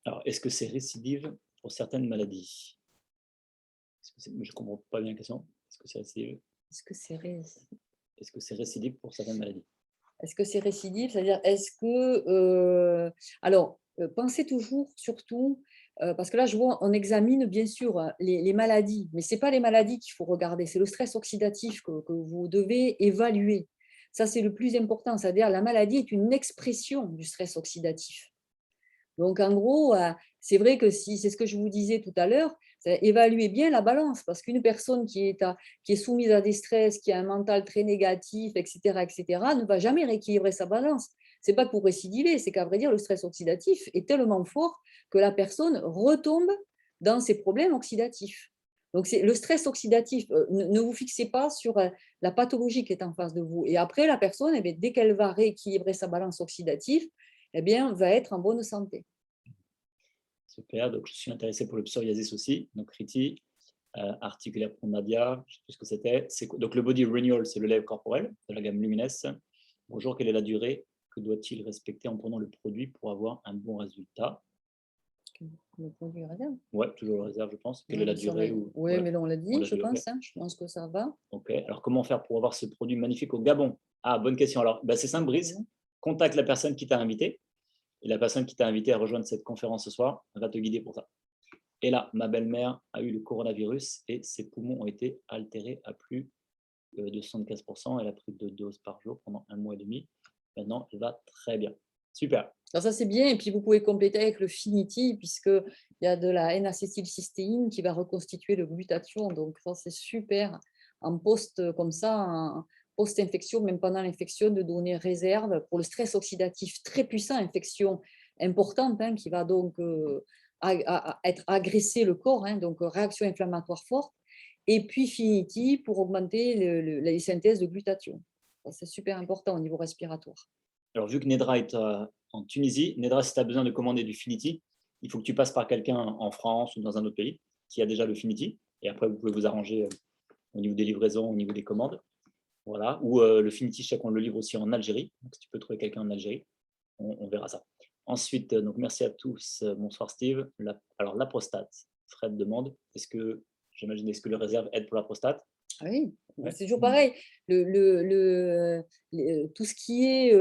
Alors, est-ce que c'est récidive pour certaines maladies? Je ne comprends pas bien la question. Est-ce que c'est récidive? Est-ce que c'est récidive pour certaines maladies? Est-ce que c'est récidive? C'est-à-dire, est-ce que… pensez toujours, surtout, parce que là, je vois, on examine bien sûr les maladies, mais ce n'est pas les maladies qu'il faut regarder, c'est le stress oxydatif que vous devez évaluer. Ça, c'est le plus important. C'est-à-dire, la maladie est une expression du stress oxydatif. Donc, en gros, c'est vrai que c'est ce que je vous disais tout à l'heure, c'est évaluer bien la balance, parce qu'une personne qui est soumise à des stress, qui a un mental très négatif, etc., ne va jamais rééquilibrer sa balance. Ce n'est pas pour récidiver, c'est qu'à vrai dire, le stress oxydatif est tellement fort que la personne retombe dans ses problèmes oxydatifs. Donc, c'est le stress oxydatif. Ne vous fixez pas sur la pathologie qui est en face de vous. Et après, la personne, dès qu'elle va rééquilibrer sa balance oxydative, va être en bonne santé. Super, donc je suis intéressé pour le psoriasis aussi. Donc Riti, articulaire pour Nadia, je ne sais plus ce que c'était. Donc le Body Renewal, c'est le lait corporel de la gamme Luminous. Bonjour, quelle est la durée? Que doit-il respecter en prenant le produit pour avoir un bon résultat? Le produit réserve? Oui, toujours le réserve, je pense. Quelle est la durée? Oui, mais là, on l'a dit, je pense. Hein, je pense que ça va. Ok, alors comment faire pour avoir ce produit magnifique au Gabon? Ah, bonne question. Alors, c'est simple, Brice. Contacte la personne qui t'a invité. Et la personne qui t'a invité à rejoindre cette conférence ce soir va te guider pour ça. Et là, ma belle-mère a eu le coronavirus et ses poumons ont été altérés à plus de 75%. Elle a pris 2 doses par jour pendant 1 mois et demi. Maintenant, elle va très bien. Super. Alors ça, c'est bien. Et puis, vous pouvez compléter avec le Finity, puisqu'il y a de la N-acétylcystéine qui va reconstituer le glutathion. Donc, ça, c'est super. En post, comme ça, en post-infection, même pendant l'infection, de donner réserve pour le stress oxydatif très puissant, infection importante, hein, qui va donc être agressé le corps, hein, donc réaction inflammatoire forte. Et puis Finity pour augmenter la synthèse de glutathion. C'est super important au niveau respiratoire. Alors, vu que Nedra est en Tunisie, Nedra, si tu as besoin de commander du Finity, il faut que tu passes par quelqu'un en France ou dans un autre pays qui a déjà le Finity. Et après, vous pouvez vous arranger au niveau des livraisons, au niveau des commandes. Voilà. Ou le Finity, je sais qu'on le livre aussi en Algérie. Donc, si tu peux trouver quelqu'un en Algérie, on verra ça. Ensuite, donc merci à tous. Bonsoir Steve. Alors, la prostate, Fred demande, est-ce que le réserve aide pour la prostate? Oui, Ouais. c'est toujours pareil. Tout ce qui est,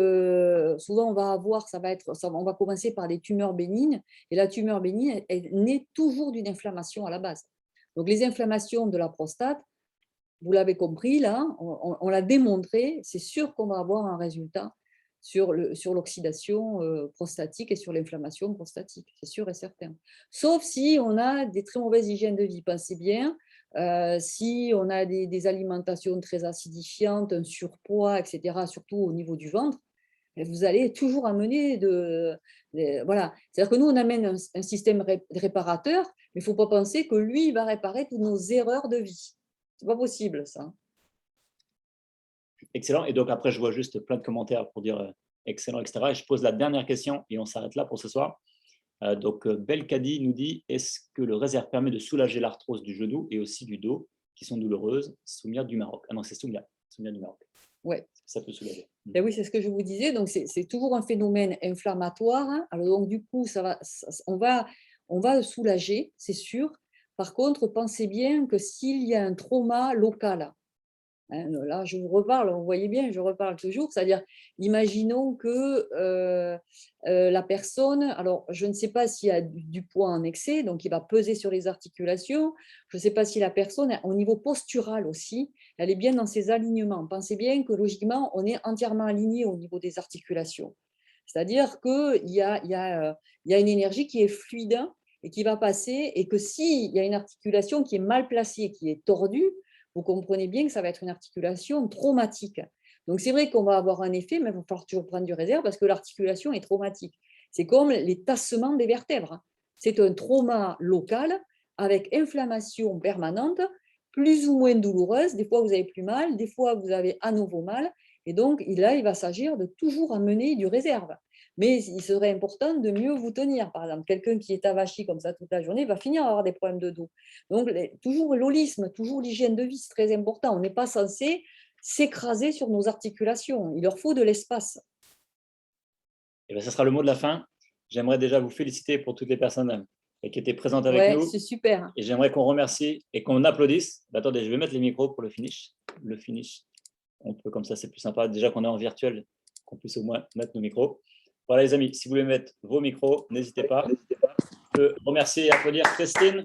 souvent on va avoir, on va commencer par des tumeurs bénignes, et la tumeur bénigne, elle naît toujours d'une inflammation à la base. Donc les inflammations de la prostate, vous l'avez compris là, on l'a démontré, c'est sûr qu'on va avoir un résultat sur l'oxydation prostatique et sur l'inflammation prostatique, c'est sûr et certain. Sauf si on a des très mauvaises hygiènes de vie, pensez bien. Si on a des alimentations très acidifiantes, un surpoids, etc., surtout au niveau du ventre, vous allez toujours amener voilà. C'est-à-dire que nous, on amène un système réparateur, mais il ne faut pas penser que lui, il va réparer toutes nos erreurs de vie. Ce n'est pas possible, ça. Excellent. Et donc, après, je vois juste plein de commentaires pour dire excellent, etc. Et je pose la dernière question et on s'arrête là pour ce soir. Donc, Belkadi nous dit, est-ce que le réserve permet de soulager l'arthrose du genou et aussi du dos qui sont douloureuses? Soumia du Maroc. Ah non, c'est Soumia du Maroc. Oui. Ça peut soulager. Ben oui, c'est ce que je vous disais. Donc, c'est toujours un phénomène inflammatoire, hein. Alors, donc, du coup, on va soulager, c'est sûr. Par contre, pensez bien que s'il y a un trauma local, hein, là, je vous reparle, vous voyez bien, je reparle toujours, c'est-à-dire, imaginons que la personne, alors je ne sais pas s'il y a du poids en excès, donc il va peser sur les articulations, je ne sais pas si la personne, au niveau postural aussi, elle est bien dans ses alignements. Pensez bien que logiquement, on est entièrement aligné au niveau des articulations. C'est-à-dire qu'il y a une énergie qui est fluide et qui va passer, et que s'il y a une articulation qui est mal placée, qui est tordue, vous comprenez bien que ça va être une articulation traumatique. Donc, c'est vrai qu'on va avoir un effet, mais il va falloir toujours prendre du réserve parce que l'articulation est traumatique. C'est comme les tassements des vertèbres. C'est un trauma local avec inflammation permanente, plus ou moins douloureuse. Des fois, vous avez plus mal, des fois, vous avez à nouveau mal. Et donc, là, il va s'agir de toujours amener du réserve. Mais il serait important de mieux vous tenir. Par exemple, quelqu'un qui est avachi comme ça toute la journée va finir à avoir des problèmes de dos. Donc, toujours l'holisme, toujours l'hygiène de vie, c'est très important. On n'est pas censé s'écraser sur nos articulations. Il leur faut de l'espace. Et bien, ça sera le mot de la fin. J'aimerais déjà vous féliciter pour toutes les personnes qui étaient présentes avec nous. C'est super. Et j'aimerais qu'on remercie et qu'on applaudisse. Attendez, je vais mettre les micros pour le finish. Le finish, on peut comme ça, c'est plus sympa. Déjà qu'on est en virtuel, qu'on puisse au moins mettre nos micros. Voilà les amis, si vous voulez mettre vos micros, n'hésitez pas. Je peux remercier et applaudir Christine.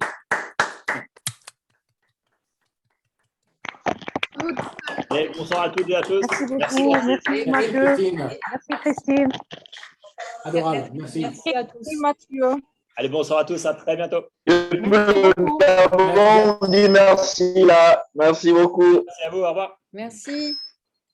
Et bonsoir à toutes et à tous. Merci beaucoup. Merci Mathieu. Merci Christine. Adorable. Merci. Merci à tous. Merci Mathieu. Allez, bonsoir à tous. À très bientôt. On dit merci là. Merci beaucoup. Merci à vous. Au revoir. Merci.